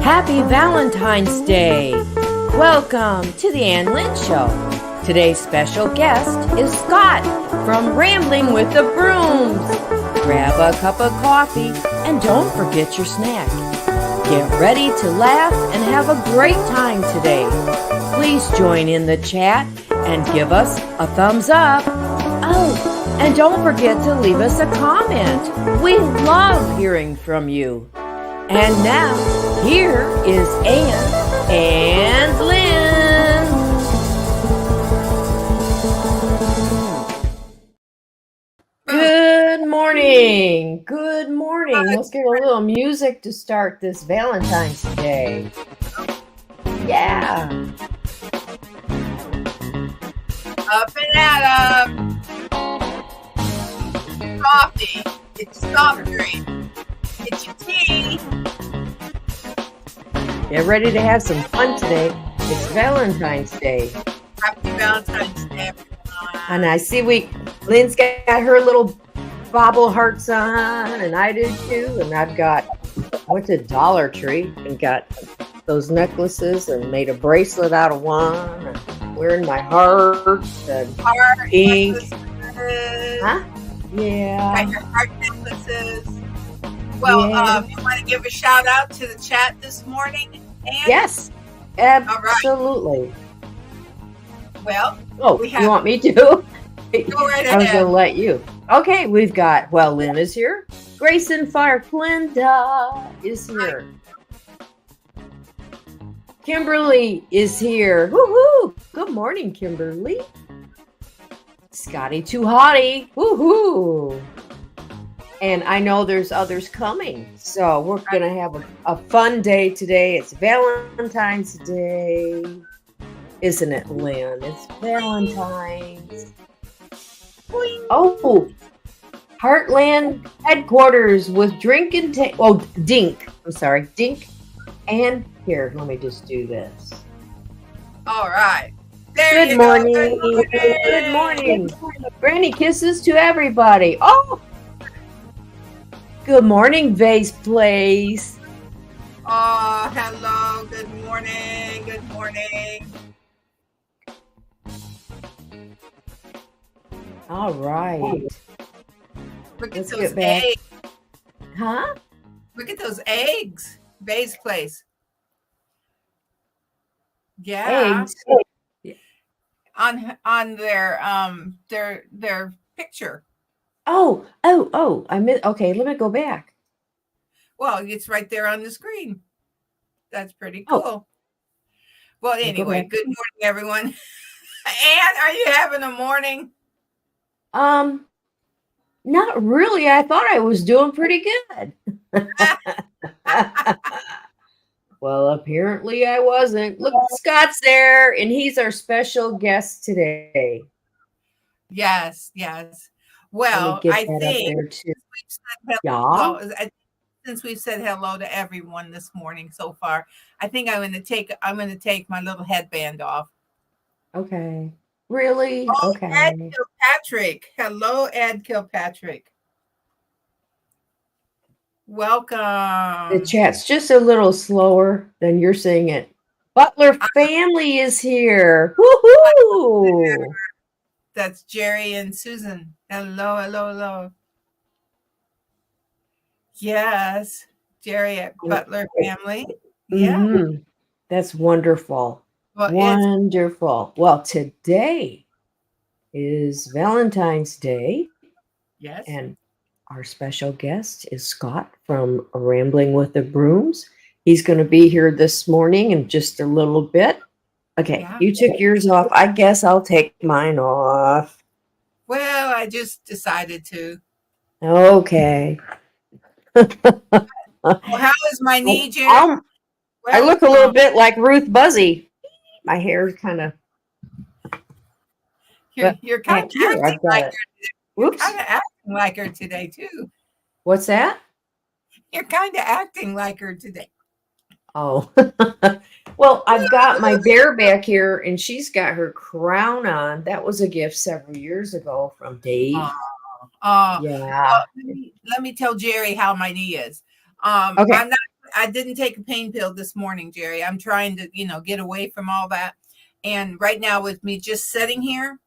Happy Valentine's Day! Welcome to the Ann Lynn Show. Today's special guest is Scott from Rambling With The Brums. Grab a cup of coffee and don't forget your snack. Get ready to laugh and have a great time today. Please join in the chat and give us a thumbs up. Oh, and don't forget to leave us a comment. We love hearing from you. And now, here is Ann and Lynn. Good morning. Good morning. Let's get a little music to start this Valentine's Day. Yeah. Up and at 'em. Coffee. It's soft drink. Get your tea. Get ready to have some fun today. It's Valentine's Day. Happy Valentine's Day, everyone. And I see Lynn's got her little bobble hearts on, and I do too. And I went to Dollar Tree and got those necklaces and made a bracelet out of one. And wearing my hearts and pink. Huh? Yeah. Got your heart necklaces. Well, yeah. You want to give a shout out to the chat this morning, Ann? Yes, absolutely. Right. Well, you want me to? Go right ahead. I was going to let you. Okay, we've got, Lynn is here. Grayson Fark, Linda is here. Kimberly is here. Woohoo! Good morning, Kimberly. Scotty Too Hottie. Woohoo! And I know there's others coming. So we're going to have a fun day today. It's Valentine's Day. Isn't it, Lynn? It's Valentine's. Oh, Heartland headquarters with Dink. I'm sorry, Dink. And here, let me just do this. All right. Good morning. Good morning. Granny kisses to everybody. Oh, good morning, Vase Place. Oh, hello. Good morning. Good morning. All right. Look at those eggs. Huh? Look at those eggs. Vase Place. Yeah. Eggs. On their picture. Oh, I missed. Okay, let me go back. Well, it's right there on the screen. That's pretty cool. Oh. Well, anyway, good morning, everyone. Ann, are you having a morning? Not really. I thought I was doing pretty good. Well, apparently I wasn't. Look, Scott's there, and he's our special guest today. Yes. Well, I think since we've said hello to everyone this morning so far, I think I'm going to take my little headband off. Okay. Really? Oh, okay. Ed Kilpatrick. Hello, Ed Kilpatrick. Welcome. The chat's just a little slower than you're seeing it. Butler family is here. Woohoo! That's Jerry and Susan. Hello. Yes. Jerry at Butler Family. Yeah. Mm-hmm. That's wonderful. Well, it's Wonderful. Well, today is Valentine's Day, yes. and our special guest is Scott from Rambling with the Brooms. He's going to be here this morning in just a little bit. Okay, Yeah. you took yours off. I guess I'll take mine off. Well, I just decided to. Okay. Well, how is my knee, Well, Jerry? I Well, look a little bit like Ruth Buzzy. My hair's kind of, but you're kind of back here acting I've got like it. her. You're kind Whoops. of acting like her today too. What's that? You're kind of acting like her today. Oh. Well, I've got my bear back here, and she's got her crown on. That was a gift several years ago from Dave. Uh, Yeah. let me tell Jerry how my knee is. Okay. I didn't take a pain pill this morning, Jerry. I'm trying to, get away from all that. And right now with me just sitting here,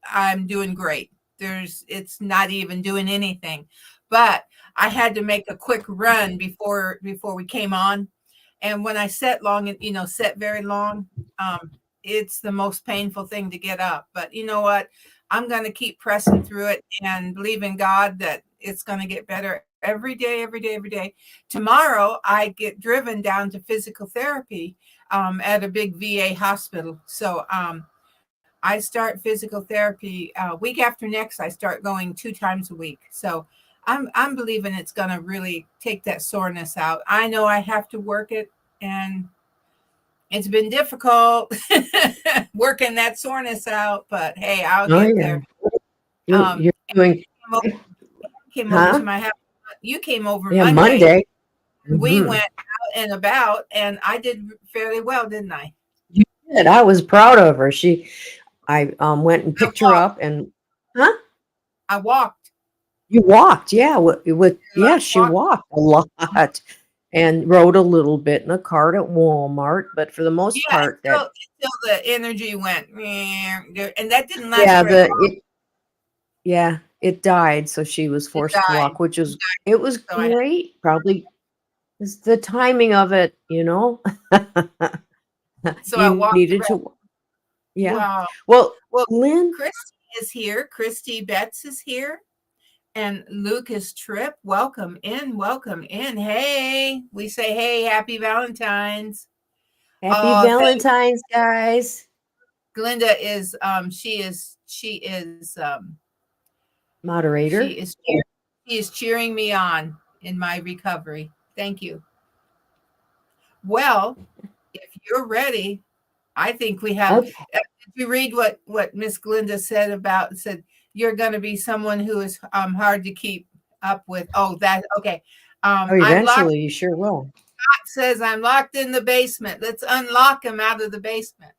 I'm doing great. It's not even doing anything. But I had to make a quick run before we came on. And when I sit long and, sit very long, it's the most painful thing to get up. But you know what? I'm going to keep pressing through it and believe in God that it's going to get better every day, every day, every day. Tomorrow, I get driven down to physical therapy at a big VA hospital. So I start physical therapy week after next. I start going 2 times a week. So I'm believing it's going to really take that soreness out. I know I have to work it, and it's been difficult working that soreness out, but hey, I'll Oh, get yeah. there. Um, You're doing, came over to huh? my house. You came over Yeah, Monday. Monday. We Hmm. went out and about, and I did fairly well, didn't I? You did. I was proud of her. I went and I picked her walked. up, and, huh? I walked. You walked, yeah. I Yeah, she walked. walked a lot and rode a little bit in a cart at Walmart, but for the most Yeah, part, until the energy went, and that didn't last yeah, very long. it died, so she was It forced to died. walk, it was So I had, great. Probably it's the timing of it, you know. so I You walked needed around. to, yeah. Wow. Well, Well, Lynn, Christy is here. Christy Betts is here. And Lucas Tripp, welcome in, welcome in. Hey, we say, hey, happy Valentine's. happy Oh, thank Valentine's, guys. Glinda is she Moderator. is she is cheering me on in my recovery. Thank you. Well, if you're ready, I think we have. Okay. Did you read what Miss Glinda said you're going to be someone who is hard to keep up with? Oh, that okay. Oh, I'm locked. eventually you sure will. Says I'm locked in the basement. Let's unlock him out of the basement.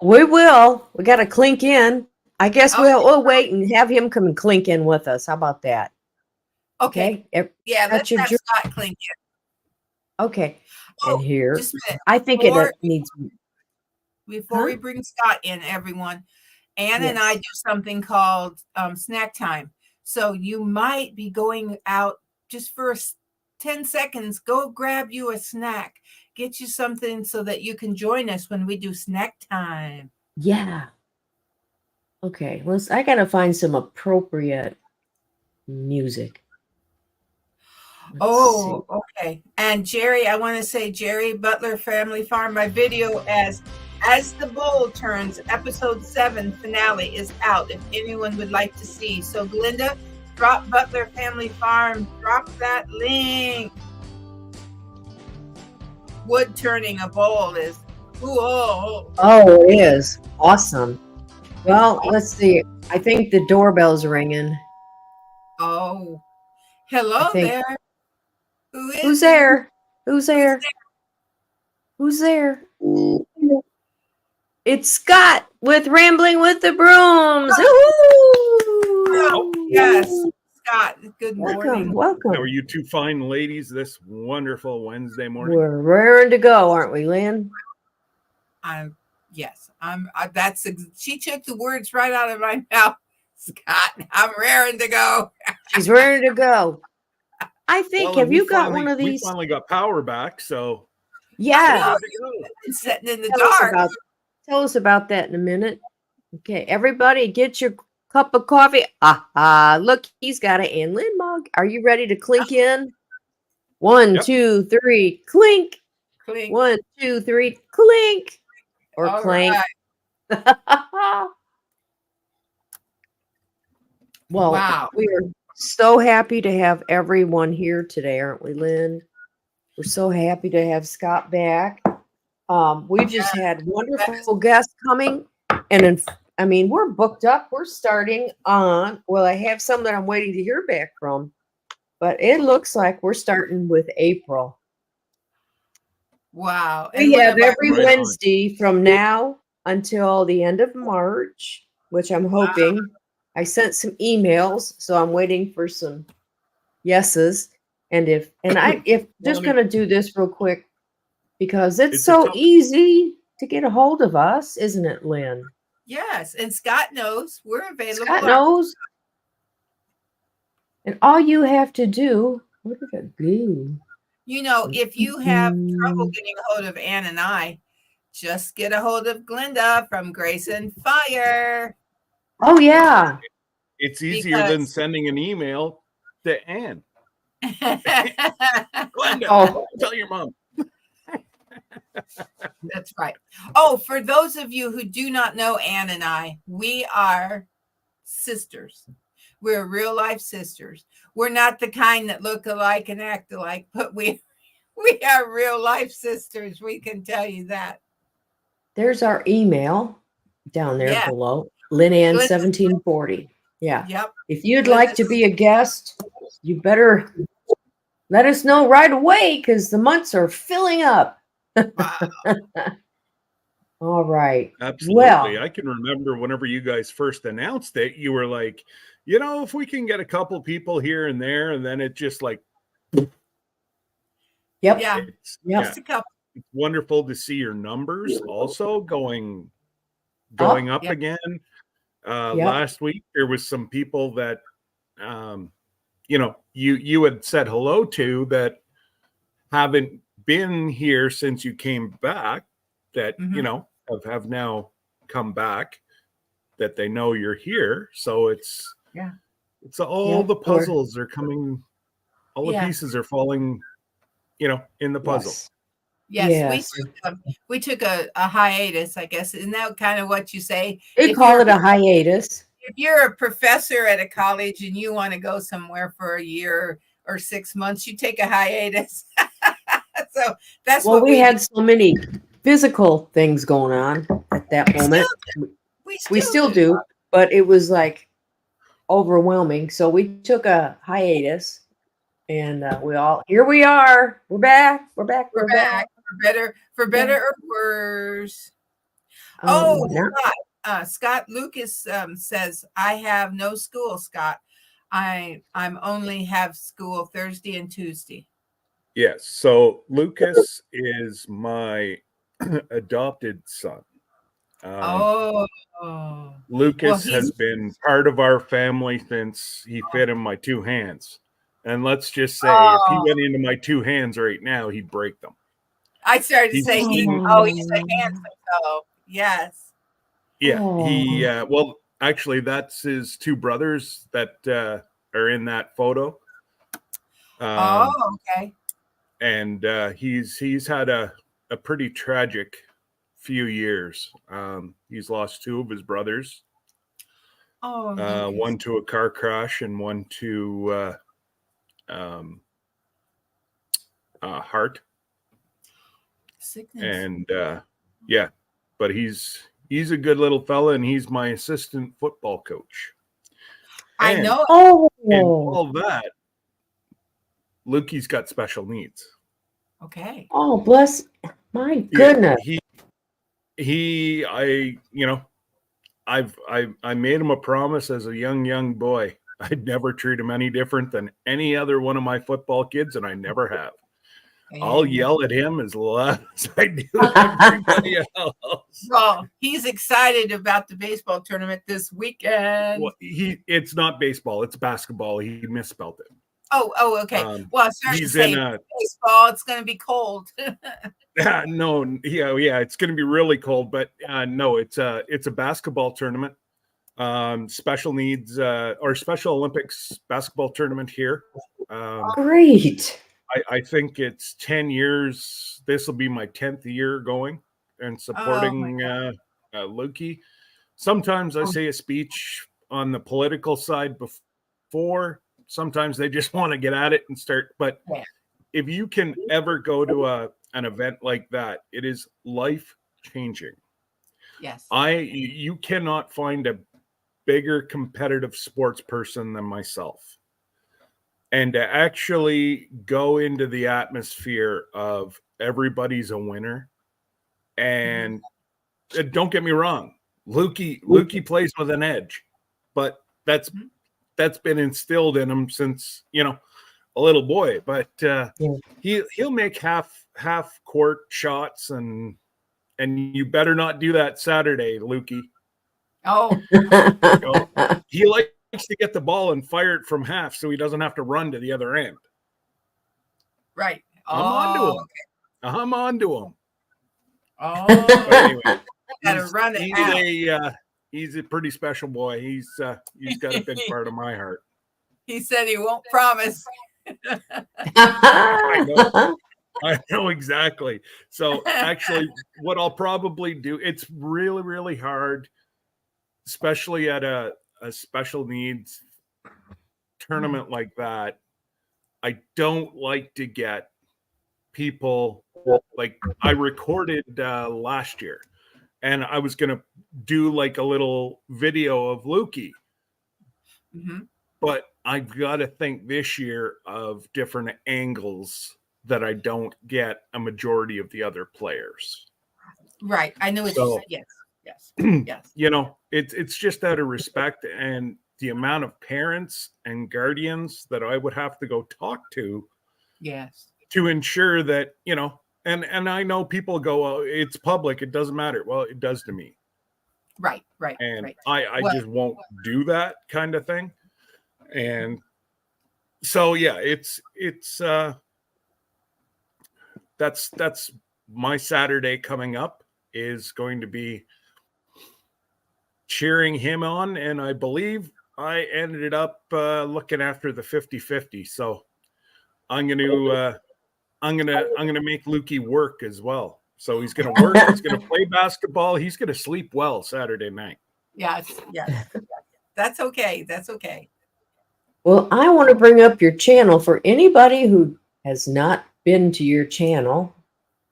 We will. We got to clink in. I guess Oh, we'll wait and have him come and clink in with us. How about that? okay. Okay. Yeah, let's Got your have Scott clink in. okay. And Oh, here, just a minute. I think it needs, Before huh? we bring Scott in, everyone, Ann and I Yes. do something called snack time. So you might be going out just for 10 seconds. Go grab you a snack. Get you something so that you can join us when we do snack time. Yeah. Okay. I got to find some appropriate music. Let's see. Oh, okay. And Jerry, I want to say Jerry Butler Family Farm. My video as the bowl turns, episode 7 finale is out. If anyone would like to see, so Glinda, drop Butler Family Farm. Drop that link. Wood turning a bowl is whoa. Oh, it is. Awesome. Well, let's see. I think the doorbell's ringing. Oh, I hello think. there. Who Who's is it? there? Who's Who's there? Who's there? It's Scott with Rambling with the Brooms. there? Oh, yes, Woo-hoo! Scott. Good Welcome, morning. How are welcome. you two fine ladies this wonderful Wednesday morning? We're raring to go, aren't we, Lynn? Yes. She took the words right out of my mouth. Scott, I'm raring to go. She's raring to go. I think. Well, and Have you got one of we these? finally got power back, so I we're Yeah. know good to go. you've been sitting in the Tell us dark. tell us about that in a minute. Okay, everybody, get your cup of coffee. Look, he's got an Ann Lynn mug. Are you ready to clink in? One, Yep. 2, 3, clink. Clink. 1, 2, 3, clink. Or All clank. right. Well, Wow. we are so happy to have everyone here today, aren't we, Lynn? We're so happy to have Scott back. We've just had wonderful guests coming, and I mean, we're booked up. We're starting on. Well, I have some that I'm waiting to hear back from, but it looks like we're starting with April. Wow. We one have of our- every Right on. Wednesday from now until the end of March, which I'm hoping. I sent some emails, so I'm waiting for some yeses. And if just gonna do this real quick because it's It's a so tough- easy to get a hold of us, isn't it, Lynn? Yes, and Scott knows we're available. Scott knows. And all you have to do, look at that glue. You know, if you have trouble getting a hold of Ann and I, just get a hold of Glenda from Grace and Fire. Oh yeah. It's easier than sending an email to Ann. Glenda, Oh. tell your mom. That's right. Oh, for those of you who do not know Ann and I, we are sisters. We're real life sisters. We're not the kind that look alike and act alike, but we are real life sisters. We can tell you that. There's our email down there Yeah. below. LynAnn1740. Yeah. Yep. If you'd like to be a guest, you better let us know right away because the months are filling up. Wow. All right. Absolutely. Well, I can remember whenever you guys first announced it, you were like, you know, if we can get a couple people here and there, and then it just like, yep. Yeah. Yep. A couple. It's wonderful to see your numbers also going up Yep. again. Yep. Last week there was some people that you know you had said hello to that haven't been here since you came back that you know have now come back, that they know you're here. So it's all the puzzles are coming, all the pieces are falling, you know, in the puzzle. Yes. We took a hiatus, I guess. Isn't that kind of what you say? They call it a hiatus. If you're a professor at a college and you want to go somewhere for a year or 6 months, you take a hiatus. So that's what we had so many physical things going on at that moment. We still do, but it was like overwhelming. So we took a hiatus, and here we are. We're back. We're back. For better or worse. Scott Lucas says, I have no school, Scott. I'm only have school Thursday and Tuesday. Yes. So Lucas is my adopted son. Lucas has been part of our family since he fit in my two hands. And let's just say, if he went into my two hands right now, he'd break them. I started to say, he's a handsome fellow. Yes. Yeah. He, well, actually, that's his two brothers that are in that photo. Okay. And he's had a pretty tragic few years. He's lost two of his brothers. One to a car crash and one to heart sickness. And but he's a good little fella, and he's my assistant football coach. I know. And all that, Lukey's got special needs. Okay. Oh, bless my goodness. I made him a promise as a young boy. I'd never treat him any different than any other one of my football kids, and I never have. I'll yell at him as loud as I do everybody else. Well, he's excited about the baseball tournament this weekend. Well, it's not baseball, it's basketball. He misspelled it. Okay. Well, I started to He's say in baseball. It's going to be cold. no, yeah, it's going to be really cold, but no, it's a basketball tournament, special needs or Special Olympics basketball tournament here. Great. I think it's 10 years. This will be my 10th year going and supporting Lukey. Sometimes I say a speech on the political side before. Sometimes they just want to get at it and start. But if you can ever go to an event like that, it is life changing. Yes. You cannot find a bigger competitive sports person than myself. And to actually go into the atmosphere of everybody's a winner. And don't get me wrong, Lukey plays with an edge, but that's been instilled in him since, a little boy. But he'll make half court shots, and you better not do that Saturday, Lukey. Oh. He likes to get the ball and fire it from half so he doesn't have to run to the other end. Right. I'm onto him. Okay. I'm onto him. Oh. But anyway, Gotta run it out. He's a pretty special boy. He's got a big part of my heart. He said he won't promise. I know exactly. So actually, what I'll probably do, it's really, really hard, especially at a special needs tournament like that. I don't like to get people, like I recorded last year, and I was going to do like a little video of Lukey. But I've got to think this year of different angles that I don't get a majority of the other players. Right. I know it's yes. It's just out of respect and the amount of parents and guardians that I would have to go talk to. Yes. To ensure that, and I know people go, oh, it's public, it doesn't matter. Well, it does to me. Right. And I just won't do that kind of thing. And so, it's that's my Saturday coming up is going to be cheering him on. And I believe I ended up looking after the 50-50. So I'm going to make Lukey work as well. So he's going to work. He's going to play basketball. He's going to sleep well Saturday night. Yes. That's okay. Well, I want to bring up your channel for anybody who has not been to your channel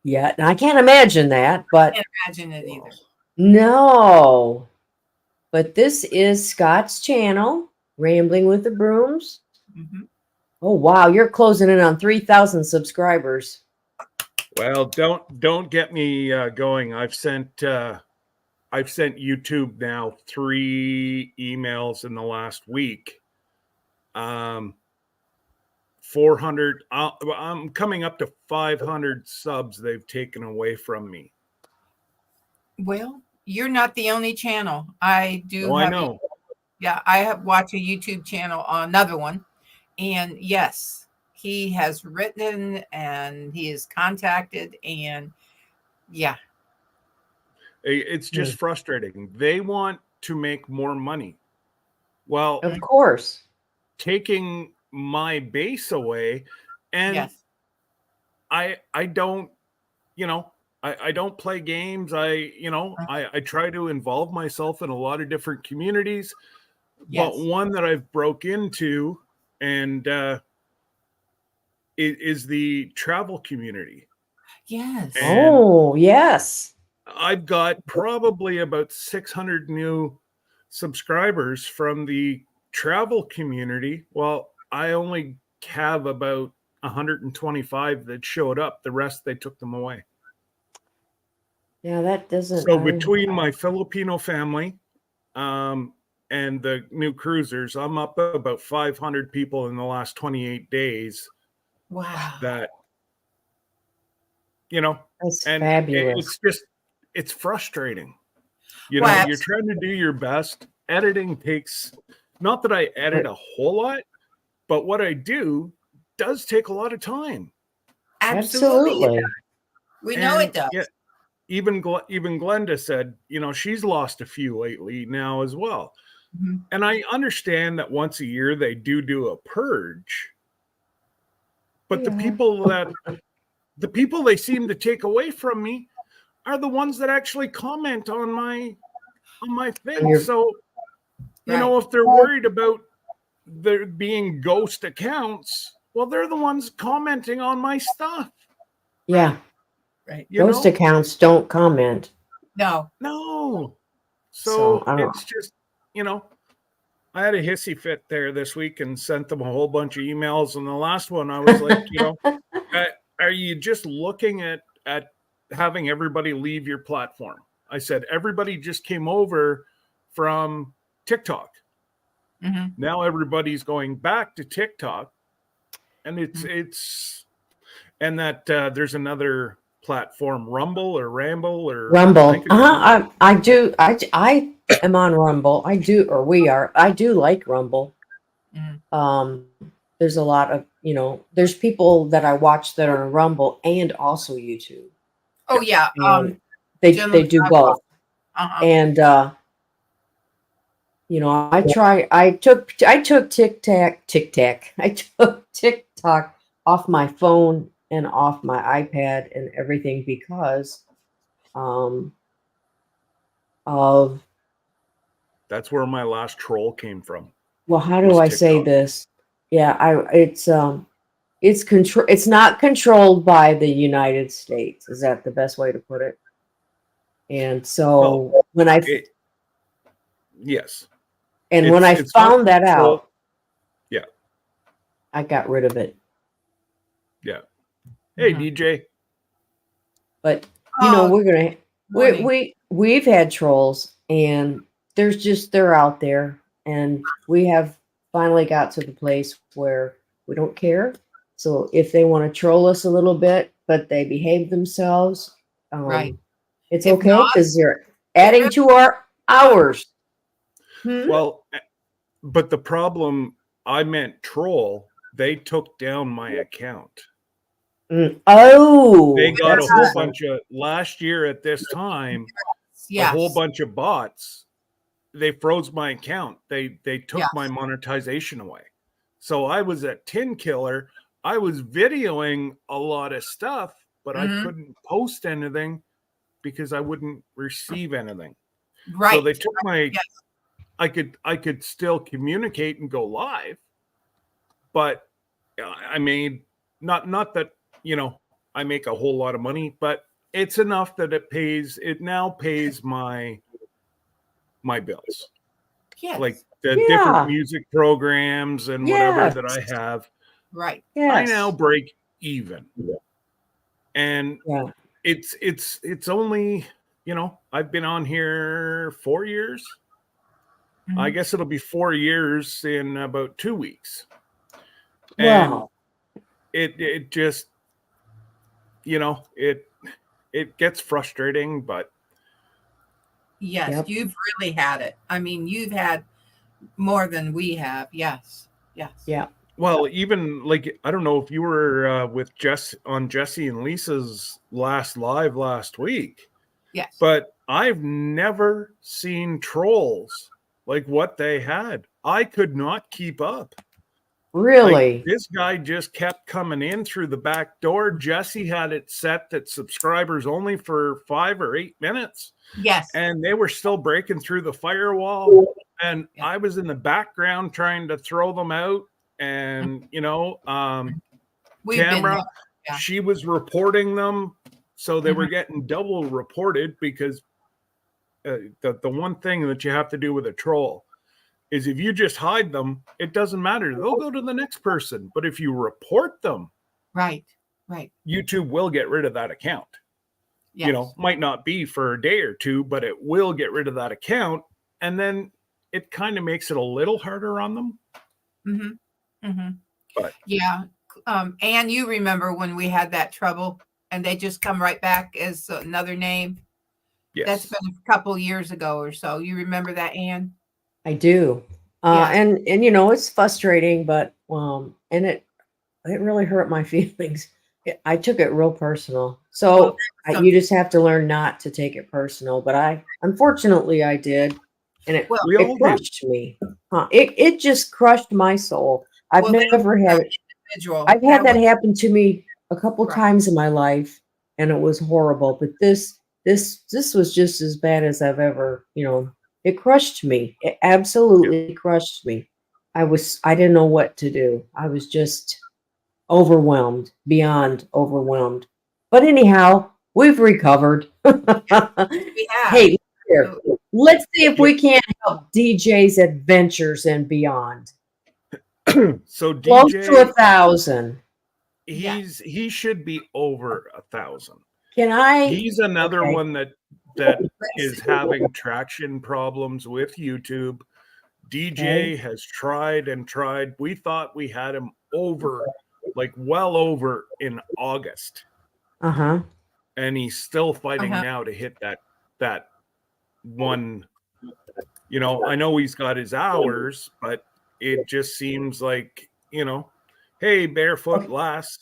yet. And I can't imagine that, but I can't imagine it either. No. But this is Scott's channel, Rambling with the Brooms. Oh wow, you're closing in on 3,000 subscribers. Well, don't get me going. I've sent YouTube now 3 emails in the last week. 400. I'm coming up to 500 subs they've taken away from me. Well, you're not the only channel. I do. I know. I have watched a YouTube channel on another one, and yes, he has written and he is contacted, and it's just frustrating. They want to make more money. Well, of course, taking my base away, and I don't, I don't play games. I try to involve myself in a lot of different communities, but one that I've broke into and is the travel community. Yes. And yes. I've got probably about 600 new subscribers from the travel community. Well, I only have about 125 that showed up. The rest, they took them away. Yeah, that doesn't. So between my Filipino family and the new cruisers, I'm up about 500 people in the last 28 days. Wow. That, that's and fabulous. it's frustrating. Well, you're trying to do your best. Editing takes, not that I edit a whole lot, But what I do does take a lot of time. Absolutely. We know it does. Yeah, even Glenda said, she's lost a few lately now as well. Mm-hmm. And I understand that once a year they do a purge. But the people they seem to take away from me are the ones that actually comment on my thing. So, if they're worried about there being ghost accounts, well, they're the ones commenting on my stuff. Yeah. Right. Ghost accounts don't comment. No. So it's just, I had a hissy fit there this week and sent them a whole bunch of emails. And the last one, I was like, are you just looking at having everybody leave your platform? I said, everybody just came over from TikTok. Mm-hmm. Now everybody's going back to TikTok. And and that there's another platform, Rumble. I do. I am on Rumble. We are. I do like Rumble. Mm-hmm. There's a lot of, there's people that I watch that are on Rumble and also YouTube. Oh yeah. They do both. Uh-huh. And I took TikTok. I took TikTok off my phone and off my iPad and everything because of that's where my last troll came from. Well, how do I say this? Yeah, it's not controlled by the United States. Is that the best way to put it? And so yes. And when I found that out, yeah, I got rid of it. Yeah. Hey, DJ. But we've had trolls, and they're out there, and we have finally got to the place where we don't care. So if they want to troll us a little bit, but they behave themselves, right, it's okay because they're adding to our hours. Well, but the problem, I meant troll. They took down my account. Oh, they got a whole bunch of last year at this time. Yes. A whole bunch of bots. They froze my account. They took my monetization away. So I was at Tin Killer. I was videoing a lot of stuff, but I couldn't post anything because I wouldn't receive anything. Right. So they took my. I could still communicate and go live, but I made not that I make a whole lot of money, but it's enough that it now pays my bills. Yes. Like the different music programs and whatever that I have. Right. Yes. I now break even. And it's only, I've been on here 4 years. I guess it'll be 4 years in about 2 weeks. Wow. And it just, it gets frustrating, but yes, you've really had it. I mean, you've had more than we have. Yes. Yeah. Well, even like, I don't know if you were with Jesse and Lisa's last live last week. Yes. But I've never seen trolls like what they had. I could not keep up. Really? Like, this guy just kept coming in through the back door. Jesse had it set that subscribers only for 5 or 8 minutes. Yes. And they were still breaking through the firewall. And I was in the background trying to throw them out. And, Tamara, she was reporting them. So they were getting double reported because the one thing that you have to do with a troll is if you just hide them, it doesn't matter. They'll go to the next person. But if you report them, right, YouTube will get rid of that account. Yes. Might not be for a day or two, but it will get rid of that account. And then it kind of makes it a little harder on them. But and you remember when we had that trouble and they just come right back as another name? Yes. That's been a couple years ago or so. You remember that, Ann? I do. And it's frustrating, but And it really hurt my feelings. I took it real personal. Well, So some, you just have to learn not to take it personal. But unfortunately, I did, and well, We all it do. crushed me. It just crushed my soul. I've well, that never had it. individual, I've had that that was happen to me a couple right. times in my life, and it was horrible. But this was just as bad as I've ever, it crushed me. It Yeah. absolutely crushed me. I didn't know what to do. I was just overwhelmed, beyond overwhelmed. But anyhow, we've recovered. We have. Hey, here, So, let's see if Yeah. we can't help DJ's adventures and beyond. So Close to DJ, 1,000. yes. he should be over 1,000. Can I? He's another Okay. one that Let's is see. having traction problems with YouTube. DJ Okay. has tried and tried. We thought we had him over, like well over in August, Uh-huh. and he's still fighting Uh-huh. now to hit that one. I know he's got his hours, but it just seems like, hey, barefoot Okay. lass.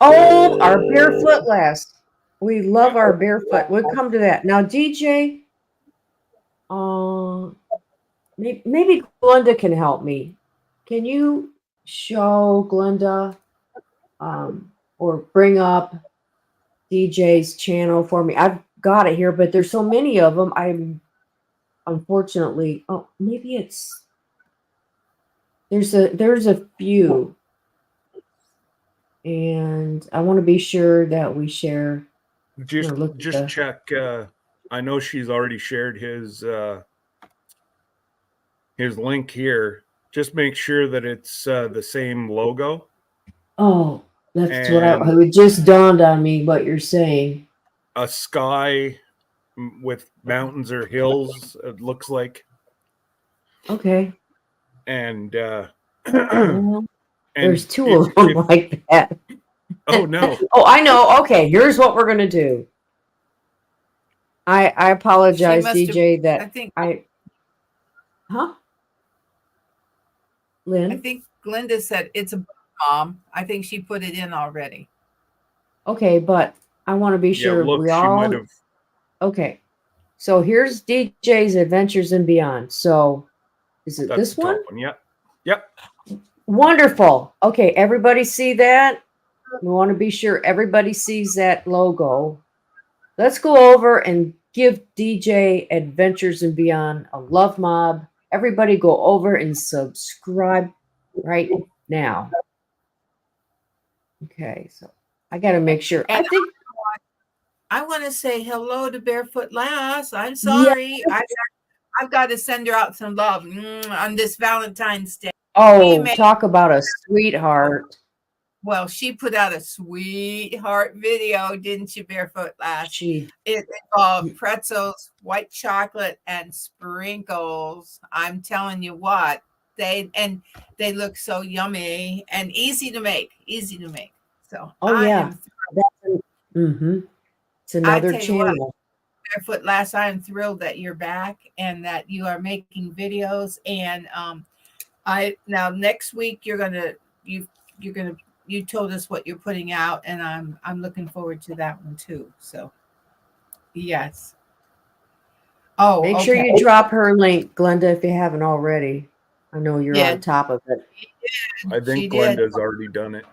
Oh, our barefoot lass. We love our barefoot. We'll come to that. Now, DJ, uh, maybe Glenda can help me. Can you show Glenda or bring up DJ's channel for me? I've got it here, but there's so many of them. I'm unfortunately. Oh, maybe there's a few, and I want to be sure that we share. Look at Just check. I know she's already shared his link here. Just make sure that it's the same logo. Oh, that's what And it just dawned on me what you're saying. a sky with mountains or hills, it looks like. Okay. And Well, there's and two of them like that. oh no. Oh, I know. Okay, here's what we're gonna do. I apologize, DJ, that I think huh? I Lynn? think Glenda said it's a mom. I think she put it in already. Okay, but I want to be Yeah, sure look, we she might all have. okay. So here's DJ's Adventures and Beyond. So is it That's this the one? top one. Yep. Yep. Wonderful. Okay, everybody see that? We want to be sure everybody sees that logo. Let's go over and give DJ Adventures and Beyond a love mob. Everybody go over and subscribe right now. Okay, so I got to make sure. And I think I want to say hello to Barefoot Lass. I'm sorry. I've got to send her out some love on this Valentine's Day. Oh, talk about a sweetheart. Well, she put out a sweetheart video, didn't she, Barefoot Lass? It involved pretzels, white chocolate, and sprinkles. I'm telling you what, they look so yummy and easy to make. Easy to make. So It's another channel. Barefoot Lass, I am thrilled that you're back and that you are making videos. And now next week you told us what you're putting out, and I'm looking forward to that one too. So yes. Oh, make sure you drop her link, Glenda, if you haven't already. I know you're on top of it. I think Glenda's already done it.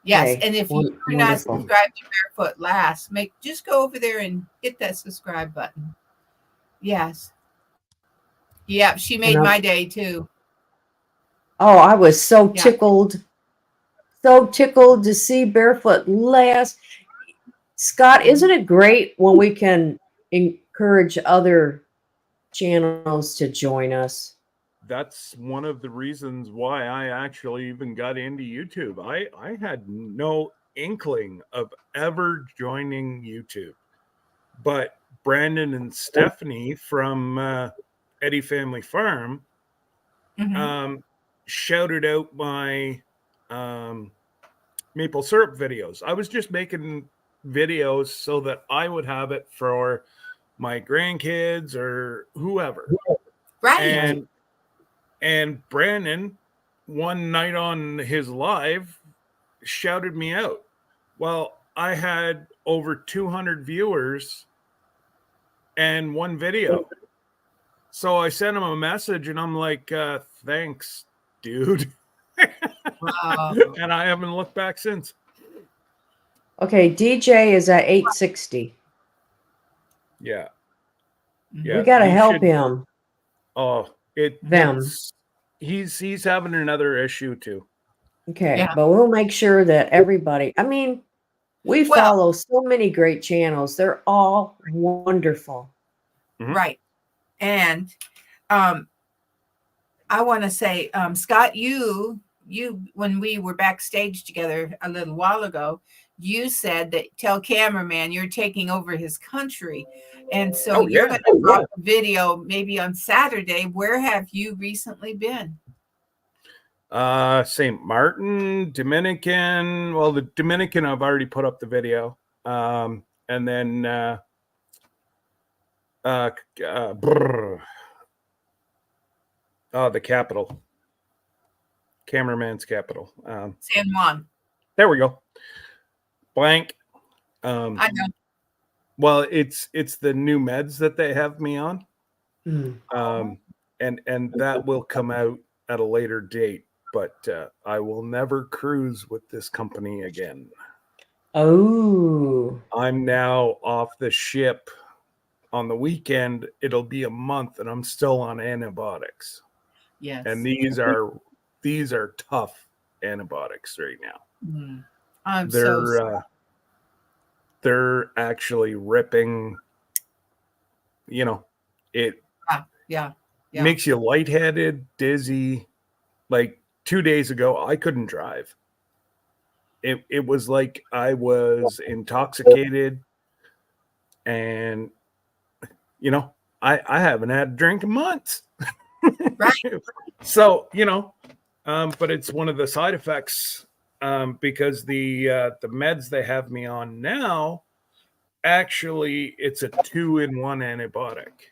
Yes, okay. and if you're not subscribed to Barefoot Lass, just go over there and hit that subscribe button. Yes. Yeah, she made my day too. Oh, I was so tickled. So tickled to see Barefoot Lass. Scott, isn't it great when we can encourage other channels to join us? That's one of the reasons why I actually even got into YouTube. I had no inkling of ever joining YouTube, but Brandon and Stephanie from Eddie Family Farm shouted out my maple syrup videos. I was just making videos so that I would have it for my grandkids or whoever. Right. And Brandon one night on his live shouted me out. Well, I had over 200 viewers and one video. So I sent him a message and I'm like, thanks, dude. Wow. And I haven't looked back since. Okay, DJ is at 860. Yeah. Mhm. Yeah. We got to he help should- him. Oh, Them. he's having another issue too. Okay, Yeah. but we'll make sure that everybody, I mean, we Well- follow so many great channels. They're all wonderful. Mhm. Right. And I want to say, Scott, you when we were backstage together a little while ago, you said that tell cameraman you're taking over his country. And so Oh, you're yeah. going to drop a video maybe on Saturday. Where have you recently been? St. Martin, Dominican. Well, the Dominican, I've already put up the video. And then the capital. Cameraman's capital. San Juan. There we go. Blank. I know. Well, it's the new meds that they have me on. Mm. And that will come out at a later date, but I will never cruise with this company again. Oh. I'm now off the ship on the weekend. It'll be a month and I'm still on antibiotics. Yes. And these are tough antibiotics right now. Mhm. I'm They're so sorry. they're actually ripping, it Yeah. makes you lightheaded, dizzy. Like 2 days ago, I couldn't drive. It was like I was intoxicated, and I haven't had a drink in months. Right. So but it's one of the side effects, because the meds they have me on now, actually it's a 2-in-1 antibiotic.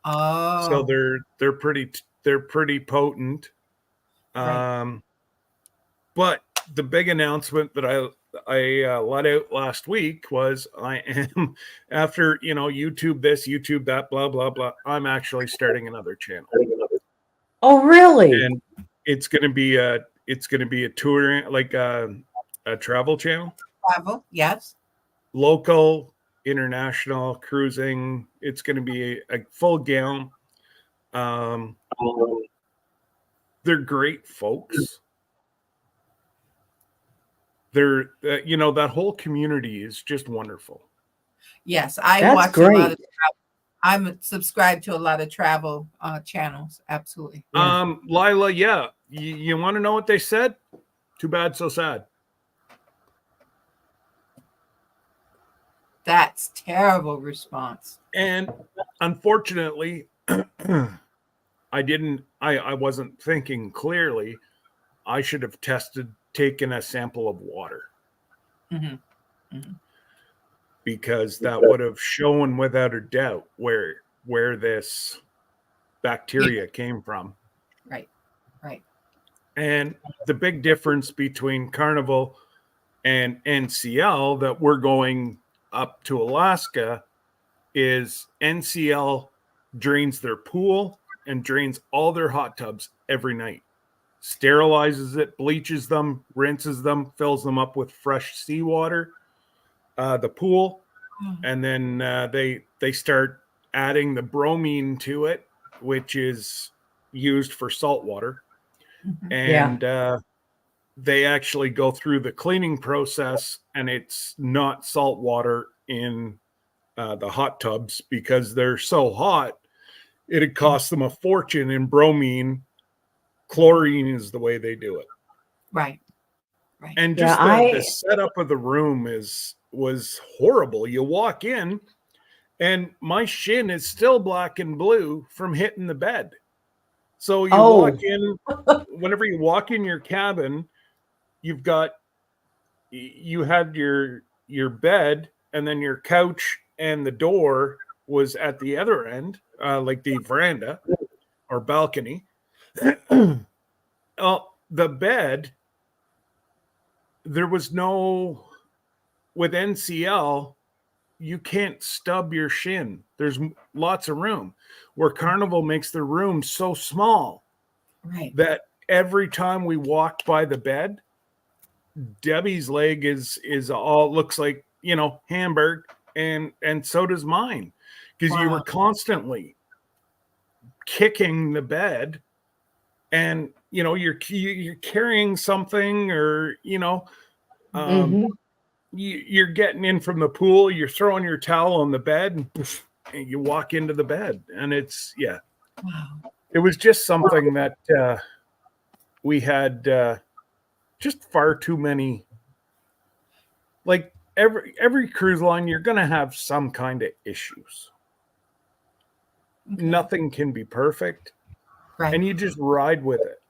Oh. So they're pretty potent. Right. But the big announcement that I let out last week was I am, after YouTube this, YouTube that, blah blah blah, I'm actually starting another channel. Oh, really? And it's gonna be a tour, like a travel channel. Travel. Yes. Local, international, cruising. It's going to be a full gown. They're great folks. They're that whole community is just wonderful. Yes, I That's watch a lot great. of travel. I'm subscribed to a lot of travel channels. Absolutely. Yeah. Lila, yeah, you want to know what they said? Too bad, so sad. That's terrible response. And unfortunately, I wasn't thinking clearly. I should have taken a sample of water. Mm-hmm. Mm-hmm. Because that would have shown without a doubt where this bacteria came from. Right. And the big difference between Carnival and NCL, that we're going up to Alaska, is NCL drains their pool and drains all their hot tubs every night, sterilizes it, bleaches them, rinses them, fills them up with fresh seawater, the pool, and then they start adding the bromine to it, which is used for salt water. Mm-hmm. And they actually go through the cleaning process, and it's not salt water in the hot tubs because they're so hot. It'd cost them a fortune in bromine. Chlorine is the way they do it. Right. And just the setup of the room was horrible. You walk in, and my shin is still black and blue from hitting the bed. So you walk in, whenever you walk in your cabin, you had your bed, and then your couch and the door was at the other end, like the veranda or balcony. the bed, there was no, with NCL, you can't stub your shin. There's lots of room. Where Carnival makes their room so small that every time we walked by the bed, Debbie's leg is all looks like, Hamburg, and so does mine, because you were constantly kicking the bed, and you're carrying something, or you're getting in from the pool, you're throwing your towel on the bed, and poof, and you walk into the bed, and it's it was just something that we had just far too many. Like every cruise line, you're going to have some kind of issues. Nothing can be perfect, and you just ride with it.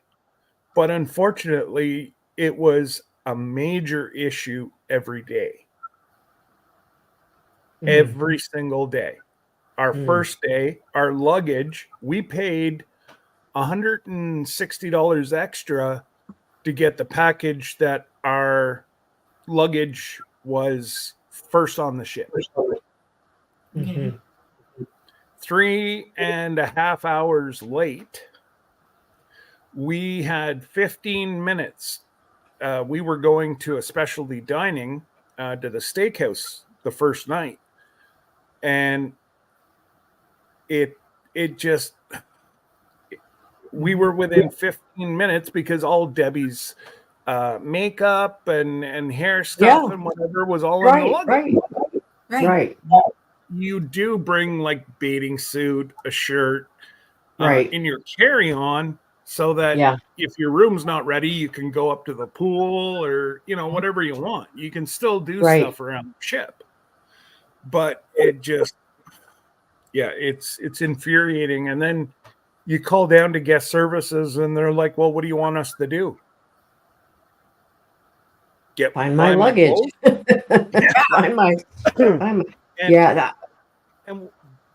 But unfortunately, it was a major issue every day. Every single day. Our first day, our luggage, we paid $160 extra to get the package that our luggage was first on the ship. 3.5 hours late. We had 15 minutes. We were going to a specialty dining to the steakhouse the first night, and we were within 15 minutes because all Debbie's makeup and hair stuff and whatever was all in the luggage. Right. You do bring like bathing suit, a shirt, in your carry-on, so that if your room's not ready, you can go up to the pool, or whatever you want. You can still do stuff around the ship. But it just, it's infuriating. And then you call down to guest services, and they're like, "Well, what do you want us to do? Find my luggage." Find my and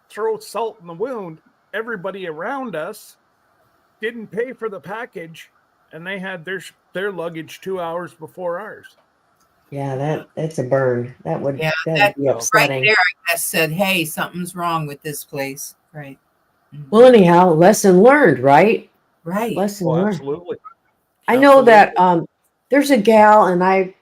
throw salt in the wound. Everybody around us didn't pay for the package, and they had their luggage 2 hours before ours. Yeah, that's a burn. That would be upsetting. Right there, I guess, said, "Hey, something's wrong with this place." Right. Well, anyhow, lesson learned, right? Right. Lesson learned. Absolutely. I know that there's a gal, and I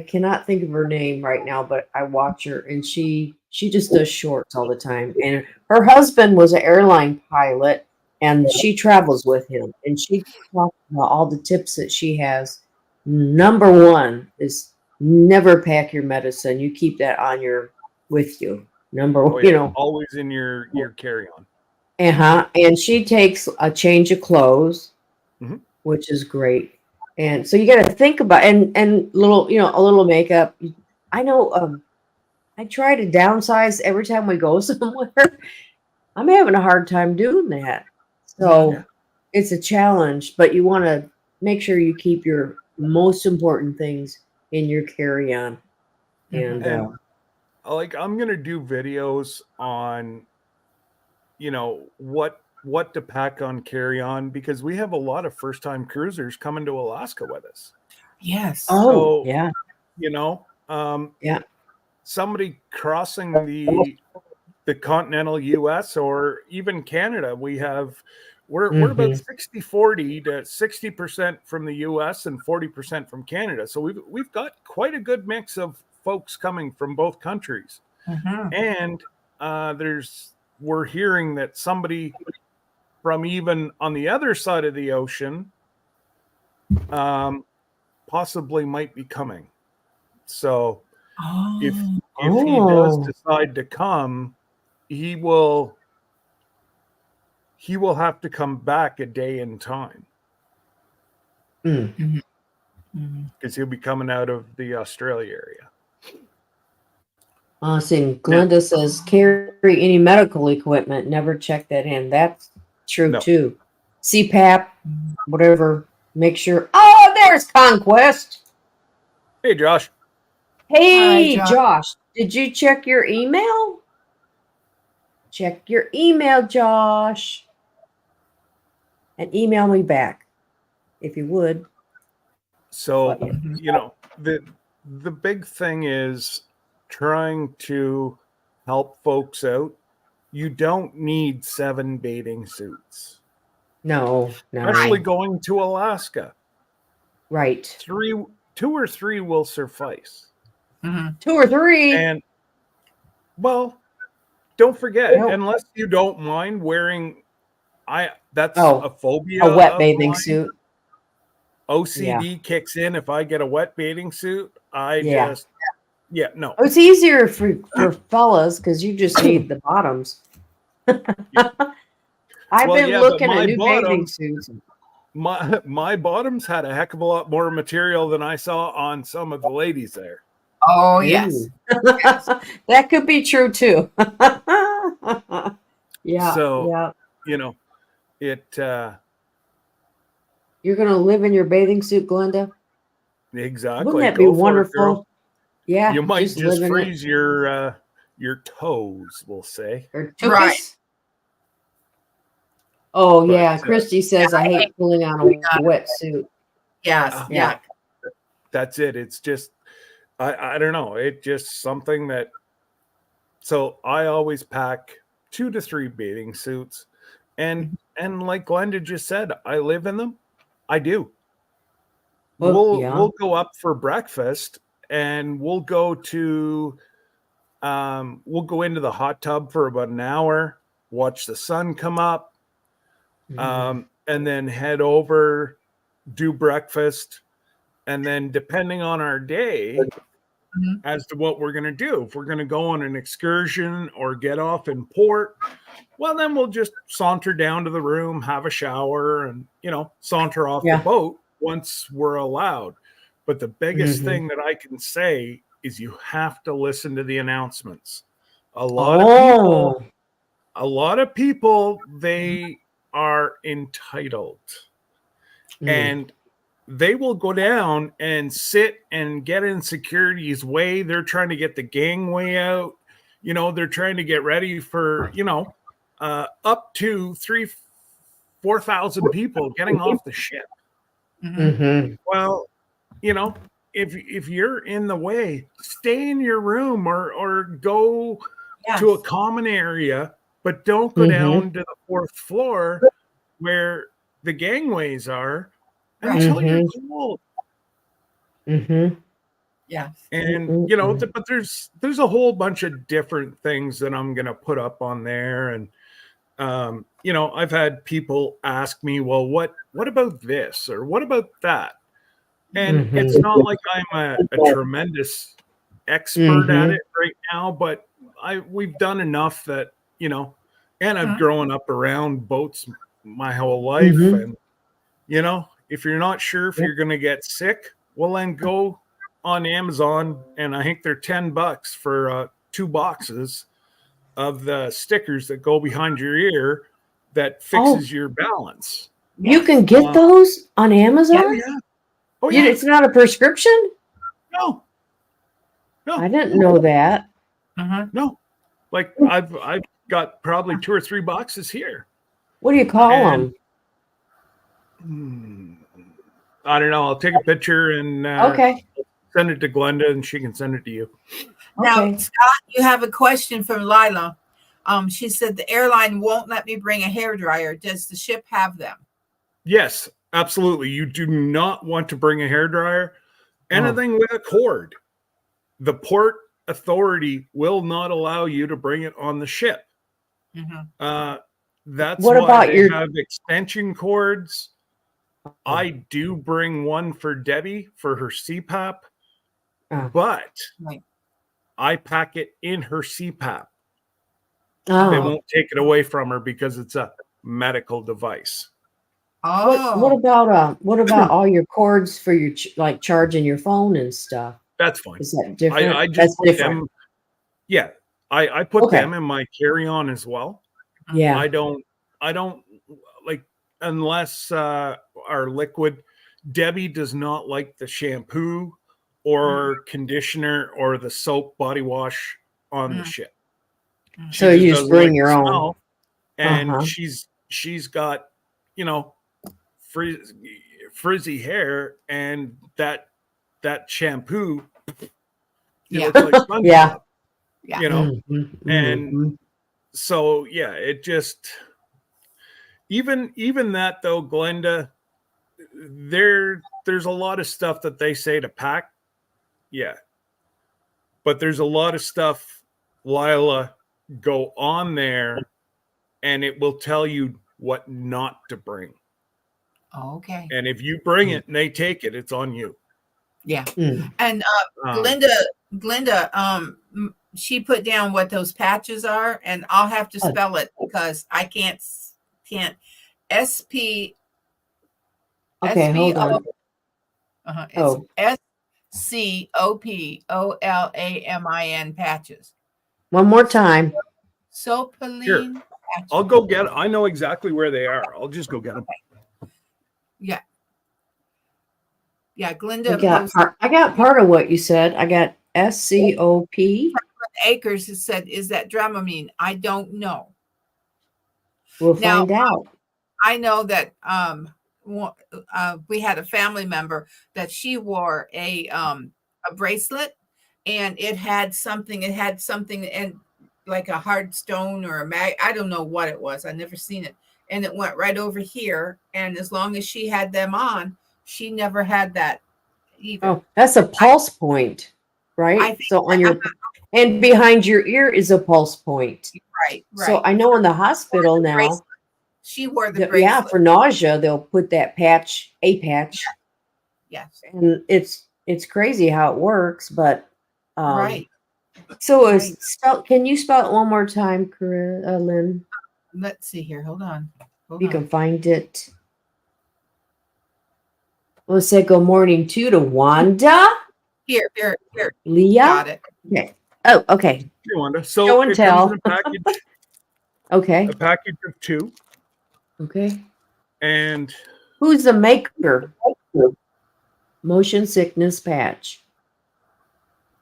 cannot think of her name right now, but I watch her, and she just does shorts all the time. And her husband was an airline pilot, and she travels with him, and she talks about all the tips that she has. Number one is never pack your medicine. You keep that with you. Always in your carry-on. And she takes a change of clothes, which is great. And so you got to think about and little, a little makeup. I know. I try to downsize every time we go somewhere. I'm having a hard time doing that. So it's a challenge, but you want to make sure you keep your most important things in your carry-on. And I'm going to do videos on, what to pack on carry-on, because we have a lot of first-time cruisers coming to Alaska with us. Yes. Oh, somebody crossing the continental US or even Canada, we're about 60-40 to 60% from the US and 40% from Canada. So we've got quite a good mix of folks coming from both countries. And we're hearing that somebody from even on the other side of the ocean possibly might be coming. So if he does decide to come, he will have to come back a day in time, because he'll be coming out of the Australia area. See, Glenda says carry any medical equipment. Never check that in. That's true too. CPAP, whatever. Make sure. Oh, there's Conquest. Hey, Josh. Hey, hi, Josh. Did you check your email? Check your email, Josh, and email me back. if you would. So, But, you know, the big thing is trying to help folks out. You don't need 7 bathing suits, no, especially going to Alaska. right. 2 or 3 will suffice. 2 or 3. And well, don't forget, Nope. unless you don't mind wearing, that's Oh, a phobia a wet of bathing mine. suit. OCD kicks in if I get a wet bathing suit. Yeah. No. Oh, it's easier for fellas because you just need the bottoms. I've Well, been yeah, but looking at my new bathing bottoms, suits. my bottoms had a heck of a lot more material than I saw on some of the ladies there. Oh, yes. That could be true too. Yeah. So, Yeah. you know, it You're gonna live in your bathing suit, Glenda? exactly. Wouldn't that be Go for it, girl. wonderful? Yeah. You might just living it. freeze your toes, we'll say. Or Right. tuchus? Oh, But, yeah. Christy says, I hate pulling on a wetsuit. Yes. Yeah. That's it. It's just, I don't know. It's just something that, so I always pack 2 to 3 bathing suits. And like Glenda just said, I live in them. I do. We'll go up for breakfast and we'll go into the hot tub for about an hour, watch the sun come up, and then head over, do breakfast, and then depending on our day as to what we're going to do, if we're going to go on an excursion or get off in port, well, then we'll just saunter down to the room, have a shower, and saunter off the boat once we're allowed. But the biggest thing that I can say is you have to listen to the announcements. A lot of people, they are entitled. And they will go down and sit and get in security's way. They're trying to get the gangway out. They're trying to get ready for, up to 4,000 people getting off the ship. Well, if you're in the way, stay in your room or go to a common area, but don't go down to the 4th floor where the gangways are until you're cold. Yeah. And but there's a whole bunch of different things that I'm gonna put up on there. And I've had people ask me, well, what about this or what about that? And it's not like I'm a tremendous expert at it right now, but we've done enough that, and I've grown up around boats my whole life. And, if you're not sure if you're going to get sick, well, then go on Amazon. And I think they're $10 for 2 boxes of the stickers that go behind your ear that fixes your balance. You can get those on Amazon? Yeah. Oh, yeah. It's not a prescription? No. I didn't know that. No. Like I've got probably 2 or 3 boxes here. What do you call them? I don't know. I'll take a picture and send it to Glenda and she can send it to you. Now, Scott, you have a question from Lila. She said the airline won't let me bring a hairdryer. Does the ship have them? Yes, absolutely. You do not want to bring a hairdryer. Anything with a cord. The port authority will not allow you to bring it on the ship. That's why they have extension cords. I do bring one for Debbie for her CPAP, but I pack it in her CPAP. They won't take it away from her because it's a medical device. What about all your cords for your like charging your phone and stuff? That's fine. Is that different? I just put them. Yeah, I put them in my carry-on as well. Yeah, I don't like unless our liquid. Debbie does not like the shampoo or conditioner or the soap body wash on the ship. So you just bring your own. And she's got frizzy hair, and that shampoo, Yeah. looks like SpongeBob, Yeah. Yeah. And so it just even that though, Glenda, there's a lot of stuff that they say to pack, but there's a lot of stuff, Lila, go on there, and it will tell you what not to bring. Okay. And if you bring it and they take it, it's on you. Yeah. And Glenda, she put down what those patches are, and I'll have to spell it because I can't. SP. Okay, hold on. It's SCOPOLAMIN patches. One more time. Soapline. Sure. I'll go get. I know exactly where they are. I'll just go get them. Yeah. Yeah, Glenda. I got part of what you said. I got SCOP. Acres has said, is that Dramamine? I don't know. We'll find out. I know that we had a family member that she wore a bracelet, and it had something and like a hard stone or a mag. I don't know what it was. I never seen it. And it went right over here. And as long as she had them on, she never had that either. Oh, that's a pulse point, right? So on your and behind your ear is a pulse point. Right. So I know in the hospital now, she wore the bracelet. Yeah, for nausea, they'll put that patch. Yes. And it's crazy how it works, but right. So can you spell it one more time, Lynn? Let's see here. Hold on. You can find it. We'll say good morning to Wanda. Here. Leah. Got it. Okay. Oh, okay. Here, Wanda. So Show and tell. Comes in a package. Okay. A package of 2. Okay. And who's the maker? Motion sickness patch.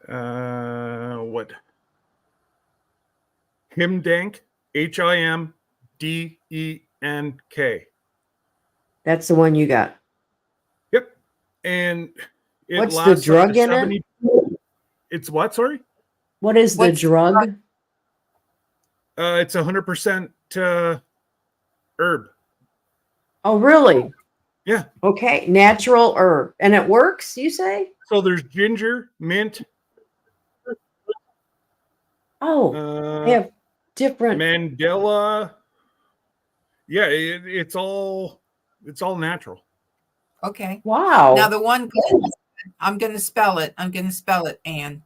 What? Himdank, HIMDENK. That's the one you got. Yep. And what's the drug in it? It's what? Sorry. What is the drug? It's 100% herb. Oh, really? Yeah. Okay. Natural herb. And it works, you say? So there's ginger, mint. Oh, they have different. Mandela. Yeah, it's all natural. Okay. Wow. Now the one I'm going to spell it. Anne.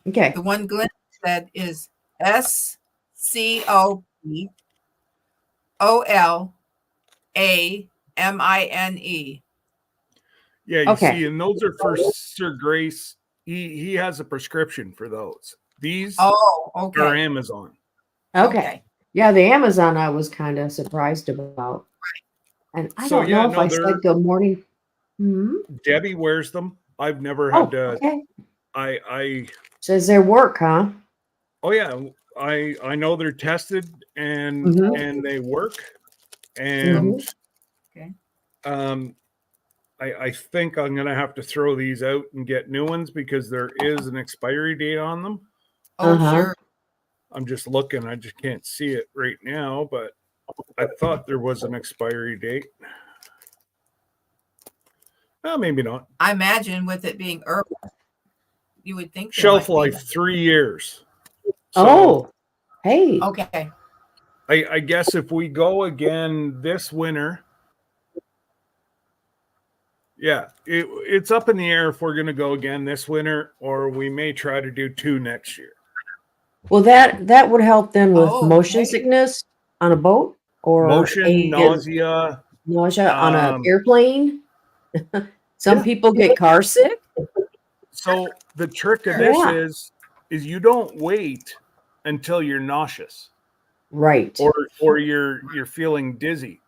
Okay. The one Glenn said is SCOPOLAMINE. Yeah, you see, and those are for Sir Grace. He has a prescription for those. These are Amazon. Okay. Yeah, the Amazon I was kind of surprised about. Right. And I don't know if I said good morning. Debbie wears them. I've never had to. Okay. I says they work, huh? Oh yeah, I know they're tested and they work. And I think I'm gonna have to throw these out and get new ones because there is an expiry date on them. Sure. I'm just looking. I just can't see it right now, but I thought there was an expiry date. Well, maybe not. I imagine with it being herbal, you would think shelf life 3 years. So, hey. Okay. I guess if we go again this winter, it's up in the air if we're going to go again this winter, or we may try to do 2 next year. Well, that would help then with motion sickness on a boat or nausea on an airplane. Some people get car sick. So the trick of this is you don't wait until you're nauseous, right? Or you're feeling dizzy,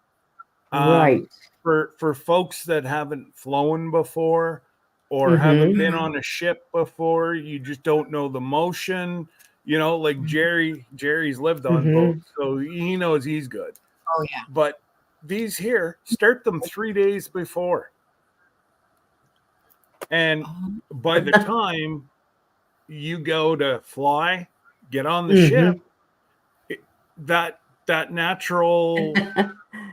right? For folks that haven't flown before or haven't been on a ship before, you just don't know the motion. You know, like Jerry's lived on boats, so he knows he's good. Oh yeah. But these here, start them 3 days before. And Oh, by the time you go to fly, get on the Mhm. ship, that natural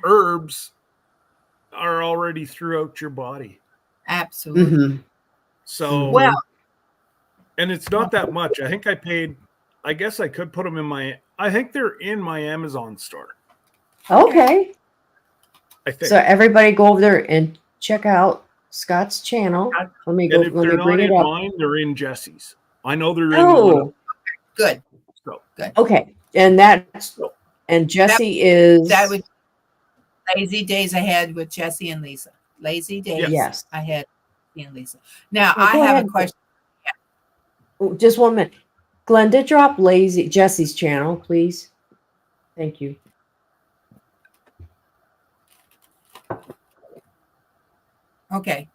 herbs are already throughout your body. absolutely. Mhm. So, Well, and it's not that much. I think I paid, I guess I could put them in I think they're in my Amazon store. Okay. I think. So everybody go over there and check out Scott's channel. Let me go. And if Let they're me bring not it in up. mine, they're in Jesse's. I know they're in one of Oh, good. so. okay. And that's and Jesse is That would Lazy Days Ahead with Jesse and Lisa. Lazy Days yes. Ahead with Jesse and Lisa. Now, Yeah, I go have ahead. a question. Oh, just 1 minute. Glenda, drop Lazy Jesse's channel, please. Thank you. Okay.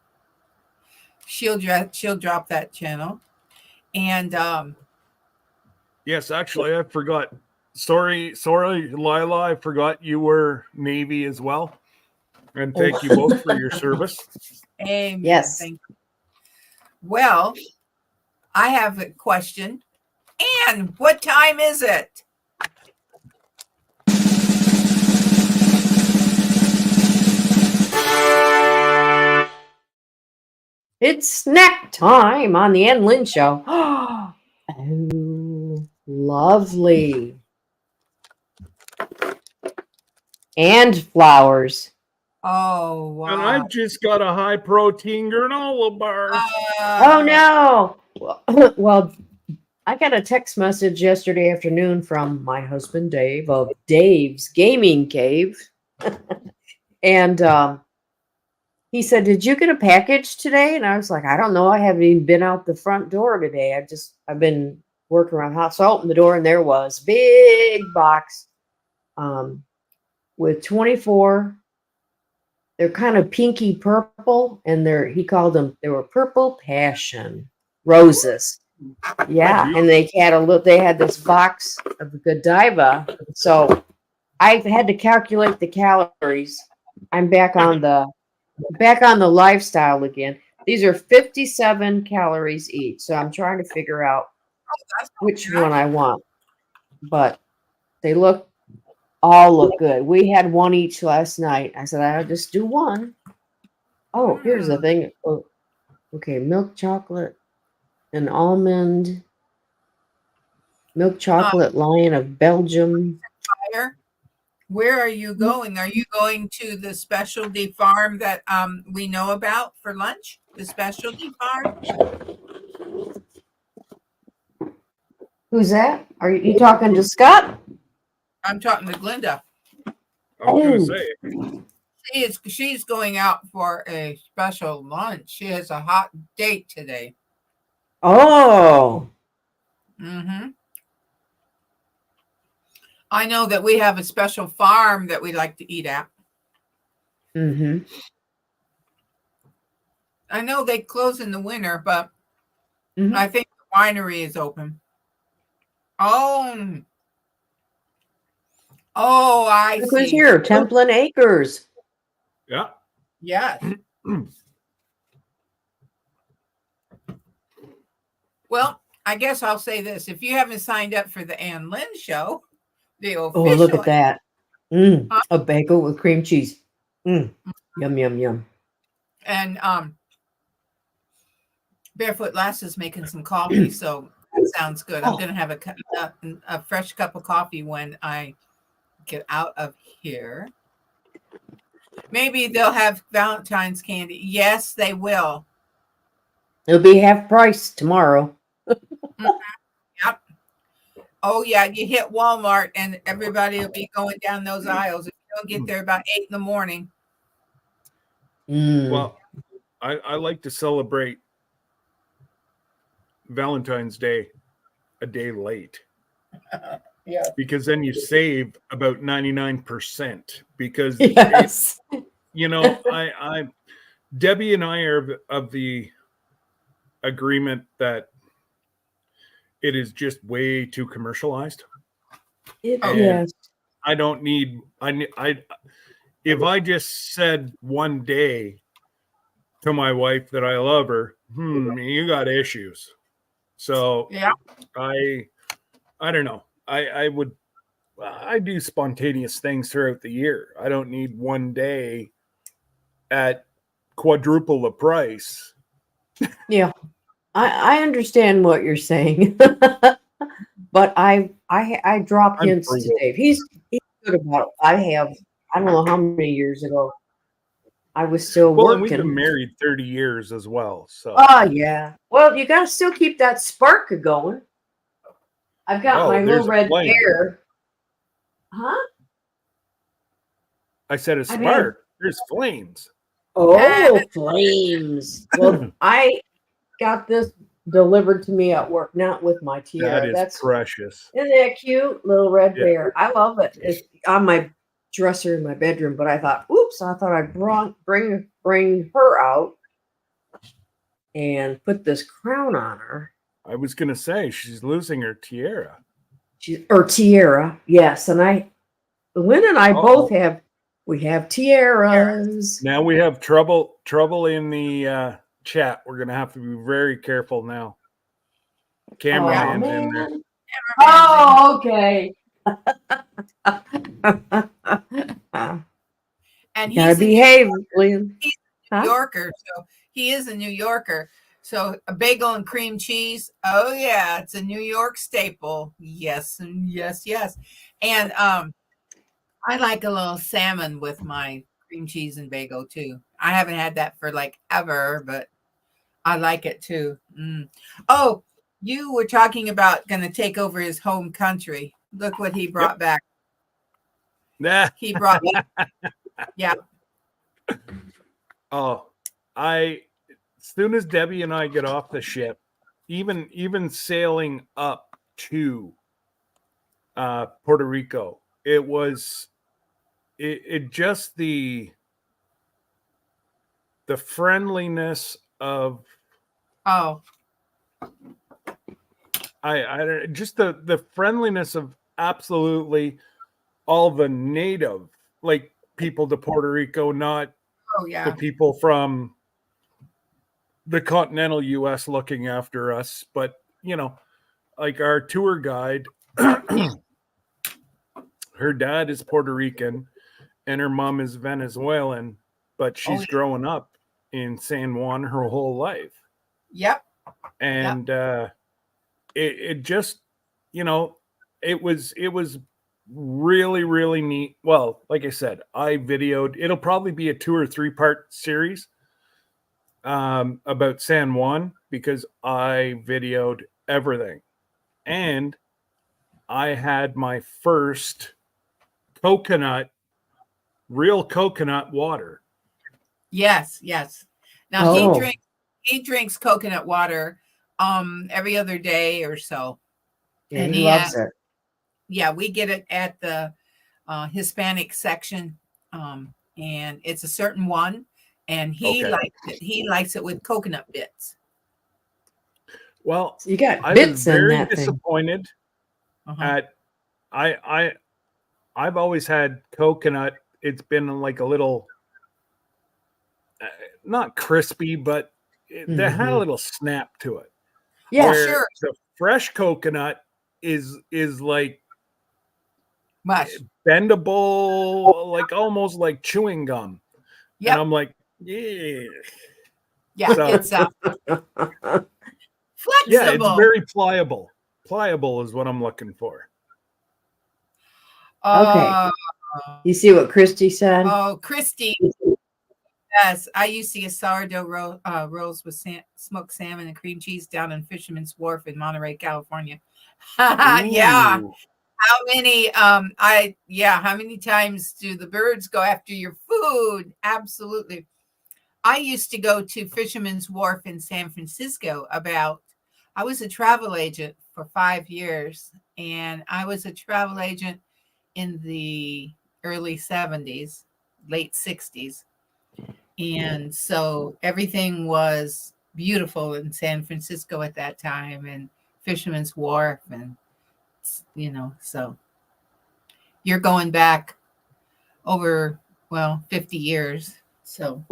She'll drop that channel. And Yes, actually, I forgot. Sorry, Lila. I forgot you were Navy as well. And thank you both for your service. amen. Yes. Thank you. Well, I have a question. And what time is it? It's snack time on the Ann Lynn Show. Oh, lovely. And flowers. Oh, wow. And I've just got a high protein granola bar. Oh no. Well, I got a text message yesterday afternoon from my husband Dave of Dave's Gaming Cave. And he said, "Did you get a package today?" And I was like, "I don't know. I haven't even been out the front door today. I've been working around the house." So I opened the door and there was big box with 24. They're kind of pinky purple, and he called them, they were purple passion roses. Yeah, and they had this box of Godiva. So I've had to calculate the calories. I'm back on the lifestyle again. These are 57 calories each. So I'm trying to figure out which one I want. But they all look good. We had one each last night. I said I'll just do one. Oh, here's the thing. Oh, okay, milk chocolate and almond. Milk chocolate Lion of Belgium. Where are you going? Are you going to the specialty farm that we know about for lunch? The specialty farm? Who's that? Are you talking to Scott? I'm talking to Glenda. I was going to say. She's going out for a special lunch. She has a hot date today. Oh. Mm-hmm. I know that we have a special farm that we like to eat at. Mm-hmm. I know they close in the winter, but I think the winery is open. Oh, I Look who's see. here, Templin Acres. Yeah. Yes. Well, I guess I'll say this. If you haven't signed up for the Ann Lynn Show, the official. Oh, look at that. A bagel with cream cheese. Yum, yum, yum. And Barefoot Lass is making some coffee, so that sounds good. I'm going to have a fresh cup of coffee when I get out of here. Maybe they'll have Valentine's candy. Yes, they will. It'll be half price tomorrow. Yep. Oh, yeah. You hit Walmart and everybody will be going down those aisles. If you don't get there about 8 in the morning. Well, I like to celebrate Valentine's Day a day late. Yeah. Because then you save about 99%. Because yes. Debbie and I are of the agreement that it is just way too commercialized. Yes. I don't need if I just said one day to my wife that I love her, you got issues. So Yeah. I don't know. I do spontaneous things throughout the year. I don't need one day at quadruple the price. Yeah, I understand what you're saying, but I drop I'm hints to frugal. Dave. He's good about it. I don't know how many years ago I was still Well, and we've been working. married 30 years as well. So Oh yeah. Well, you gotta still keep that spark going. I've got my little there's a red flame. bear. Huh? I said a I mean, spark. There's flames. oh, flames. Well, I got this delivered to me at work, not with my That tiara. is That's precious. Isn't that cute? Little red Yeah. bear. I love it. It's on my dresser in my bedroom, but I thought, oops, I thought I'd bring her out and put this crown on her. I was gonna say she's losing her tiara. Or tiara, yes. And Lynn and I both have tiaras. Now we have trouble in the chat. We're gonna have to be very careful now. Cameraman's in there. Man. Oh, okay. And Gotta he's behave, Lynn. He's a New Yorker, so he is a New Yorker. So a bagel and cream cheese. Oh yeah, it's a New York staple. Yes, and yes, yes. And I like a little salmon with my cream cheese and bagel too. I haven't had that for like ever, but I like it too. Oh, you were talking about going to take over his home country. Look what he brought back. Nah. He brought yeah. Oh, as soon as Debbie and I get off the ship, even sailing up to Puerto Rico, it just the friendliness of I just the friendliness of absolutely all the native like people to Puerto Rico, not the people from the continental US looking after us, but like our tour guide, her dad is Puerto Rican and her mom is Venezuelan, but she's grown up in San Juan her whole life. Yep. And it just, it was really, really neat. Well, like I said, I videoed, it'll probably be a 2 or 3 part series about San Juan because I videoed everything. And I had my first real coconut water. Yes. Now he drinks coconut water every other day or so. Yeah, and he loves it. Yeah, we get it at the Hispanic section, and it's a certain one, and he likes it. He likes it with coconut bits. Well, you got I bits was very in that disappointed at I've always had coconut. It's been like a little not crispy, but they had a little snap to it. Yeah, sure. The fresh coconut is like mush, bendable, like almost like chewing gum. Yeah, and I'm like, yeah, it's flexible. Yeah, it's very pliable. Pliable is what I'm looking for. Okay. You see what Christy said? Oh, Christy. Yes, I used to get sourdough rolls with smoked salmon and cream cheese down in Fisherman's Wharf in Monterey, California. Yeah. How many how many times do the birds go after your food? Absolutely. I used to go to Fisherman's Wharf in San Francisco I was a travel agent for 5 years, and I was a travel agent in the early 70s, late 60s. And so everything was beautiful in San Francisco at that time, and Fisherman's Wharf, and so you're going back over 50 years. So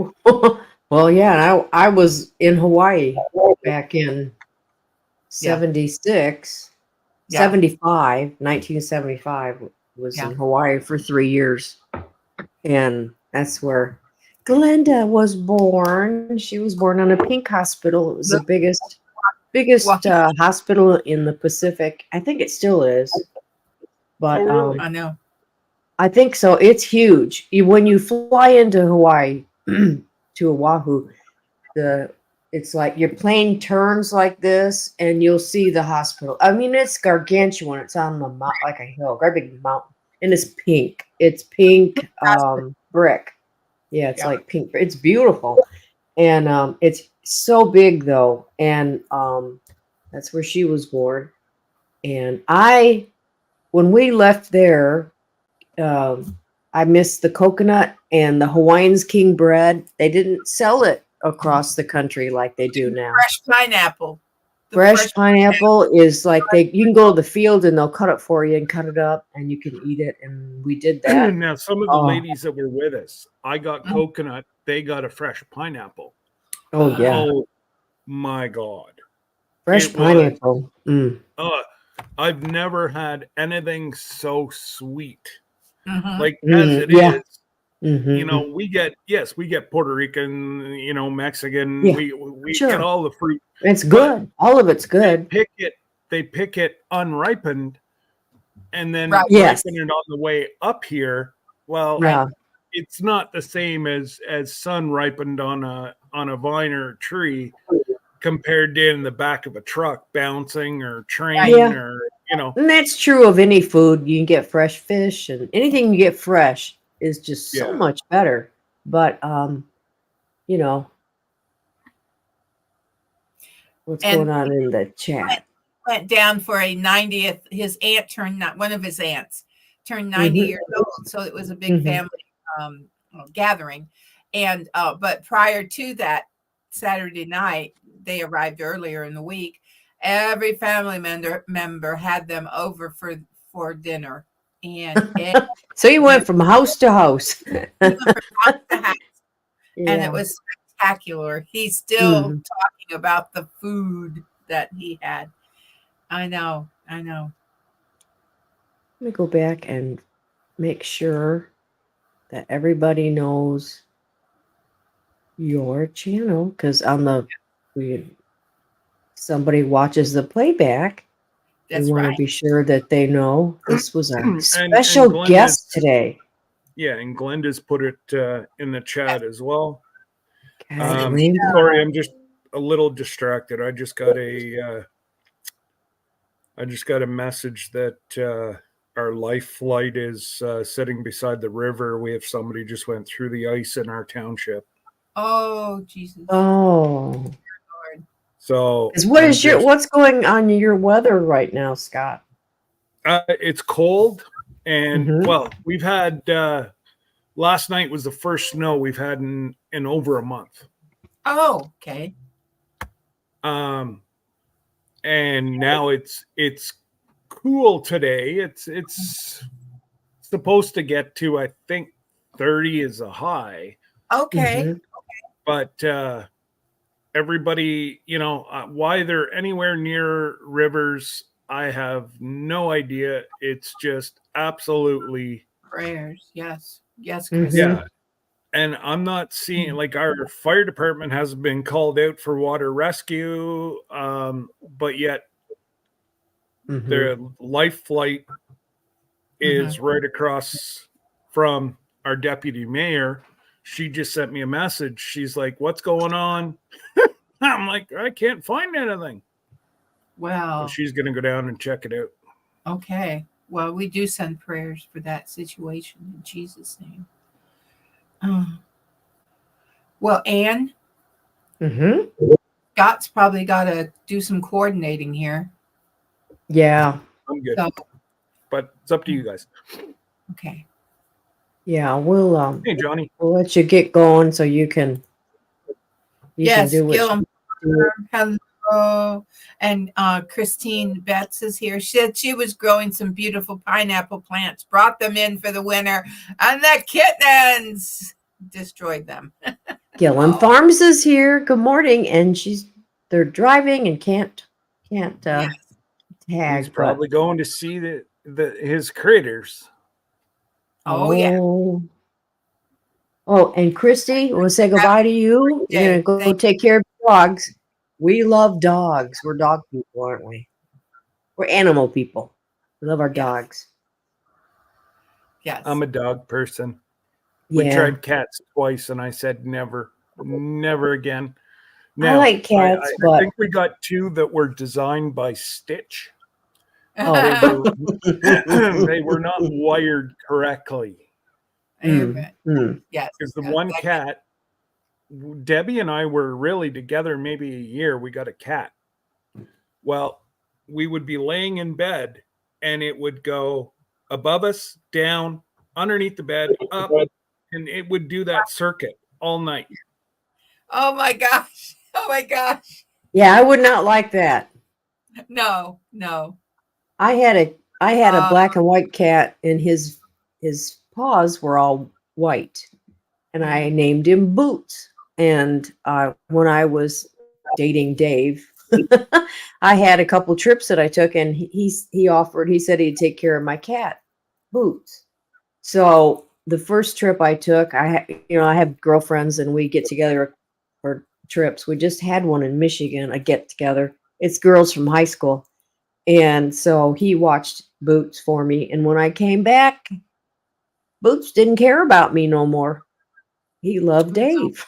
Well, yeah, and I was in Hawaii back in Yeah. 76, Yeah. 75, 1975 was Yeah. in Hawaii for 3 years. And that's where Glenda was born. She was born on a pink hospital. It was the biggest Well, hospital in the Pacific. I think it still is. But Oh, really? I know. I think so. It's huge. When you fly into Hawaii to Oahu, it's like your plane turns like this, and you'll see the hospital. I mean, it's gargantuan. It's on the like a hill, great big mountain, and it's pink. It's pink brick. Yeah, it's Yeah. like pink. It's beautiful, and it's so big though, and that's where she was born. And when we left there, I missed the coconut and the Hawaiian's King bread. They didn't sell it across the country like they do now. Fresh pineapple. The Fresh pineapple is like you can go to the field and they'll cut it for you and cut it up and you can eat it. And we did that. Now, some of the Oh. ladies that were with us, I got coconut, they got a fresh pineapple. Oh yeah, Oh my God. fresh it was- pineapple. I've never had anything so sweet. Mhm. Like as it Yeah. is, Mhm. you know, we get Puerto Rican, you know, Mexican, Yeah, we sure. get all the fruit. It's good. All of it's good. They pick it unripened and then Right. Yes. ripen it on the way up here. Well, Yeah. it's not the same as sun ripened on a vine or a tree compared to in the back of a truck bouncing or train Yeah. or, you know. And that's true of any food. You can get fresh fish and anything you get fresh is just so Yeah. much better. But you know, what's And going on in the chat? went down for a 90th. His aunt one of his aunts turned 90 Mhm. years old. So it was a big Mhm. family gathering. And but prior to that Saturday night, they arrived earlier in the week. Every family member had them over for dinner. And So you went from house to house. and Yeah. it was spectacular. He's still Mhm. talking about the food that he had. I know. Let me go back and make sure that everybody knows your channel because somebody watches the playback. That's we want right. to be sure that they know this was a And special Glenda's- guest today. Yeah, and Glenda's put it in the chat as well. Kathleen. Sorry, I'm just a little distracted. I just got a message that our life flight is sitting beside the river. We have somebody just went through the ice in our township. Oh, Jesus. Oh, Lord. So what's going on in your weather right now, Scott? it's cold, and Mhm. well, we've had last night was the first snow we've had in over a month. Oh, okay. And now it's cool today. It's supposed to get to, I think, 30 is a high. Okay. Mhm. But everybody, you know, why they're anywhere near rivers, I have no idea. It's just absolutely Prayers. Yes. Yes, Mhm. Chris. yeah. And I'm not seeing, like, our fire department hasn't been called out for water rescue, but yet Mhm. their life flight is right across from our deputy mayor. She just sent me a message. She's like, "What's going on?" I'm like, "I can't find anything." Well, So she's going to go down and check it out. okay. Well, we do send prayers for that situation in Jesus' name. Well, Anne, Mhm. Scott's probably got to do some coordinating here. Yeah. I'm good, So, but it's up to you guys. okay. Yeah. We'll Hey, Johnny. we'll let you get going so you can Yes, do what Gil, you hello. And Christine Betts is here. She said she was growing some beautiful pineapple plants, brought them in for the winter, and the kittens destroyed them. Gillen Oh. Farms is here. Good morning, and they're driving and can't Yes. tag. He's probably going to see his critters. Oh, yeah. Oh, and Christy, we'll say goodbye to you. You're gonna go take care of dogs. We love dogs. We're dog people, aren't we? We're animal people. We love our dogs. Yes. I'm a dog person. Yeah. We tried cats twice, and I said never again. Now, I like cats, I but think we got 2 that were designed by Stitch. oh, They were not wired correctly. Amen. Mm. Yes. Because the one cat, Debbie and I were really together maybe a year. We got a cat. Well, we would be laying in bed, and it would go above us, down, underneath the bed, up, and it would do that circuit all night. Oh my gosh. Oh my gosh. Yeah, I would not like that. No. I had a black and white cat, and his paws were all white, and I named him Boots. And when I was dating Dave, I had a couple trips that I took, and he said he'd take care of my cat, Boots. So the first trip I took, I have girlfriends, and we get together for trips. We just had one in Michigan, a get together. It's girls from high school. And so he watched Boots for me. And when I came back, Boots didn't care about me no more. He loved Dave.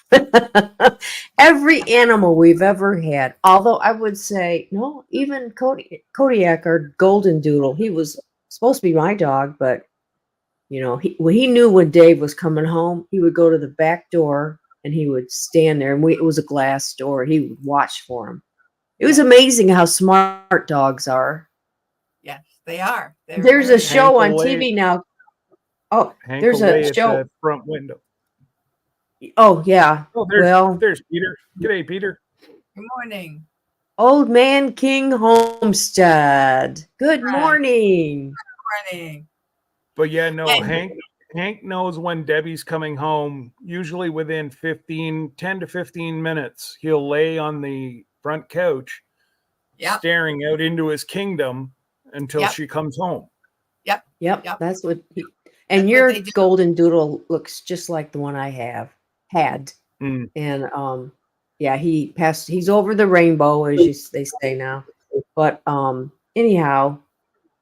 Every animal we've ever had. Although I would say, no, even Kodiak, our golden doodle, he was supposed to be my dog, but he knew when Dave was coming home. He would go to the back door and he would stand there, and it was a glass door. He would watch for him. It was amazing how smart dogs are. Yes, they are. There's a show on TV now. Oh, there's a show at the front window. Oh, yeah. Oh, there's Peter. G'day, Peter. Good morning. Old Man King Homestead. Good morning. Good morning. But yeah, no, Hank knows when Debbie's coming home. Usually within 10 to 15 minutes, he'll lay on the front couch, staring out into his kingdom until she comes home. Yep. That's what your golden doodle looks just like the one I had. Mm. And he's over the rainbow, as they say now. But anyhow,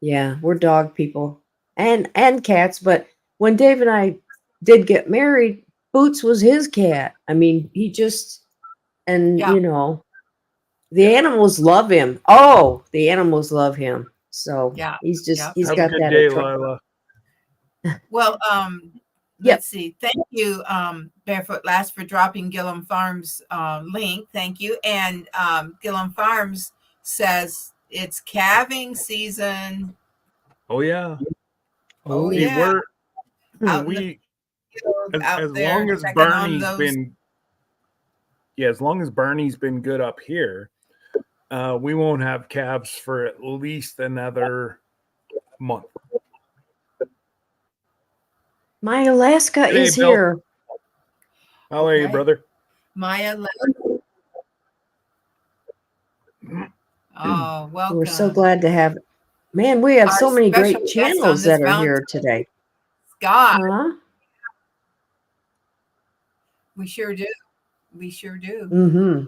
yeah, we're dog people and cats. But when Dave and I did get married, Boots was his cat. I mean, the animals love him. Oh, the animals love him. So he's Have got a good that. day, Lila. Well, let's see. Thank you, Barefoot Lass, for dropping Gillen Farms link. Thank you. And Gillen Farms says it's calving season. Oh yeah. Oh See, yeah. As long as Barney's been good up here, we won't have calves for at least another month. My Alaska is Bill. here. How are you, brother? Maya. Oh, welcome. We're so glad to have. Man, we have so many great channels that are here today. Scott. Huh? We sure do. Mm-hmm.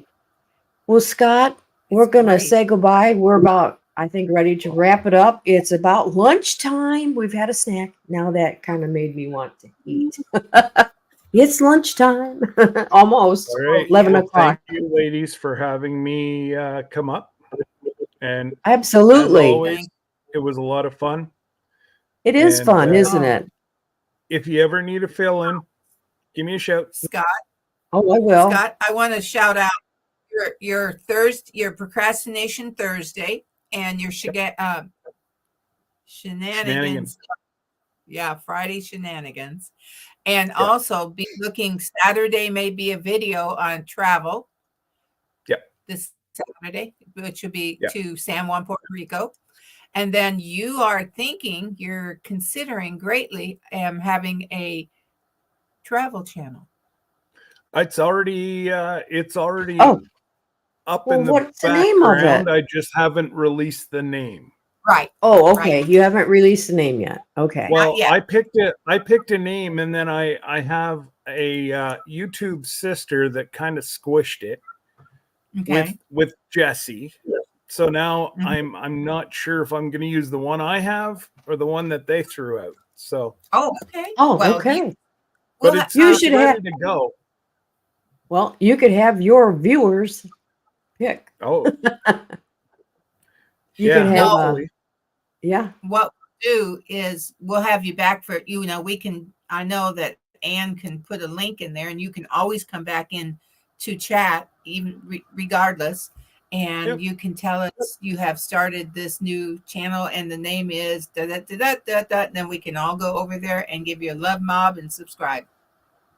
Well, Scott, we're going to say goodbye. We're about, I think, ready to wrap it up. It's about lunchtime. We've had a snack. Now that kind of made me want to eat. It's lunchtime. Almost. All right. 11 o'clock. Thank you, ladies, for having me come up. And absolutely. As always, it was a lot of fun. It is fun, isn't it? If you ever need a fill-in, give me a shout. Scott. Oh, I will. Scott, I want to shout out your procrastination Thursday and your shenanigans. Yeah, Friday shenanigans. And also be looking Saturday, maybe a video on travel. Yep. This Saturday, which will be to San Juan, Puerto Rico. And then you're considering greatly having a travel channel. It's already Oh, up well, in the what's the name of background. it? I just haven't released the name. Right. Oh, okay. Right. You haven't released the name yet. Okay. Well, yet. I picked a name, and then I have a YouTube sister that kind of squished it Okay. with Jesse. So now Mhm. I'm not sure if I'm going to use the one I have or the one that they threw out. So, Oh, okay. Oh, Well, okay. but we'll it's You it's should ready have. to go. Well, you could have your viewers pick. Oh, You yeah, could have hopefully. yeah. what we'll do is we'll have you back for, we can, I know that Anne can put a link in there and you can always come back in to chat, even regardless. And Yep. you can tell us you have started this new channel and the name is da da da da da da. Then we can all go over there and give you a love mob and subscribe.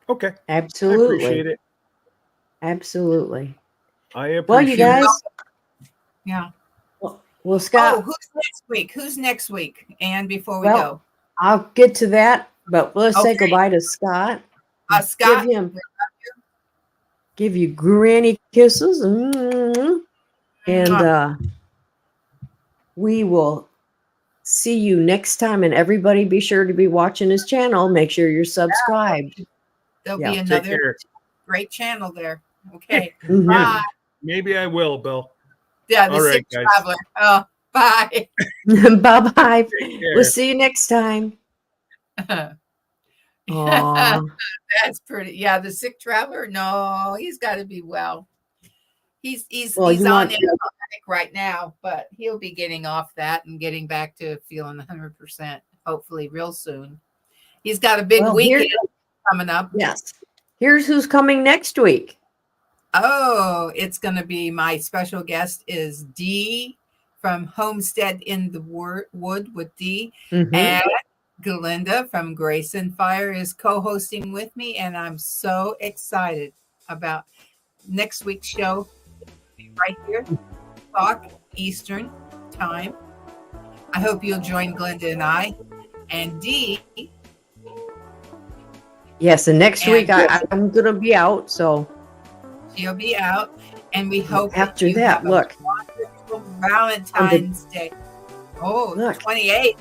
Okay. I Absolutely. appreciate it. Absolutely. I appreciate Well, you guys. Yeah. Well, Scott. Oh, who's next week? Who's next week? And before we Well, go, I'll get to that, but let's say Okay. goodbye to Scott. Scott, Give you granny kisses. And we will see you next time. And everybody be sure to be watching his channel. Make sure you're subscribed. there'll Yeah. be Take another care. great channel there. Okay. Mhm. Bye. Maybe I will, Bill. Yeah, the All right, sick guys. traveler. Oh, bye. Bye-bye. Take We'll care. see you next time. Aw. That's pretty. Yeah, the sick traveler. No, he's got to be well. He's Well, you on want- antibiotic right now, but he'll be getting off that and getting back to feeling 100%. Hopefully, real soon. He's got a big Well, weekend coming up. Yes. Here's who's coming next week. Oh, it's going to be my special guest is Dee from Homestead in the Wood with Dee. Mhm. And Galinda from Grace and Fire is co-hosting with me. And I'm so excited about next week's show right here, o'clock Eastern time. I hope you'll join Glenda and I. And Dee. Yes, and next And- week I'm going to be out, so She'll be out, and we hope after you that, have a look. wonderful Valentine's Day. Oh, Look. 28th,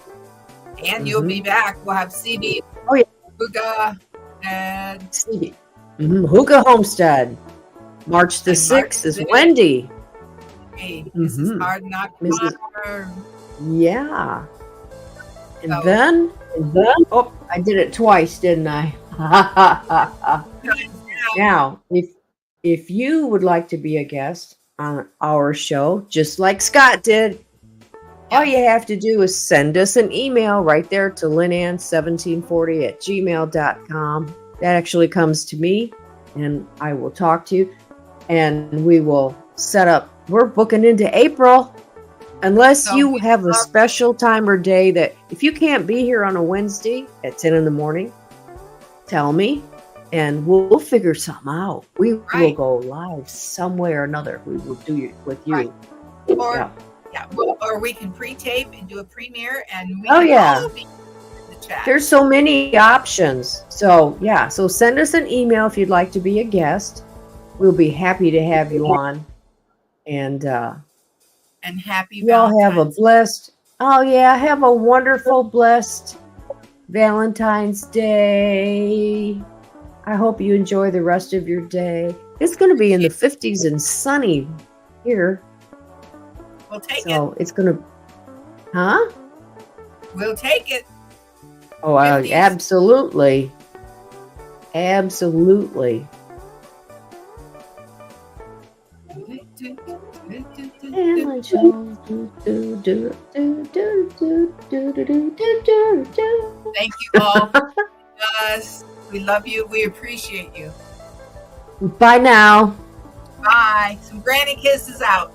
and you'll be back. We'll have CB, Oh, yeah. Huga, and See. Hookah Homestead. March the And March 6th is 6th. Wendy. Mrs. Mhm. Hard Knock Mrs. Farm. Yeah. And So- then, oh, I did it twice, didn't I? Now, if you would like to be a guest on our show, just like Scott did, all you have to do is send us an email right there to linan1740@gmail.com. That actually comes to me, and I will talk to you, and we will set up. We're booking into April. Unless So you we have a special time or day that if you can't be here on a Wednesday at 10 in the morning, tell me and we'll figure something out. We will Right. go live some way or another. We will do it with you. Right. Or, Yeah. or we can pre-tape and do a premiere, and we Oh, can yeah. all be in the chat. There's so many options. So, yeah. So send us an email if you'd like to be a guest. We'll be happy to have you on. And and happy you all have a Valentine's. blessed, have a wonderful, blessed Valentine's Day. I hope you enjoy the rest of your day. It's going to be in the 50s and sunny here. We'll take it. So it's going to, huh? We'll take it. Oh, 50s. absolutely. Absolutely. Thank Thank you all. Yes, we love you. We appreciate you. Bye now. Bye. Some granny kisses out.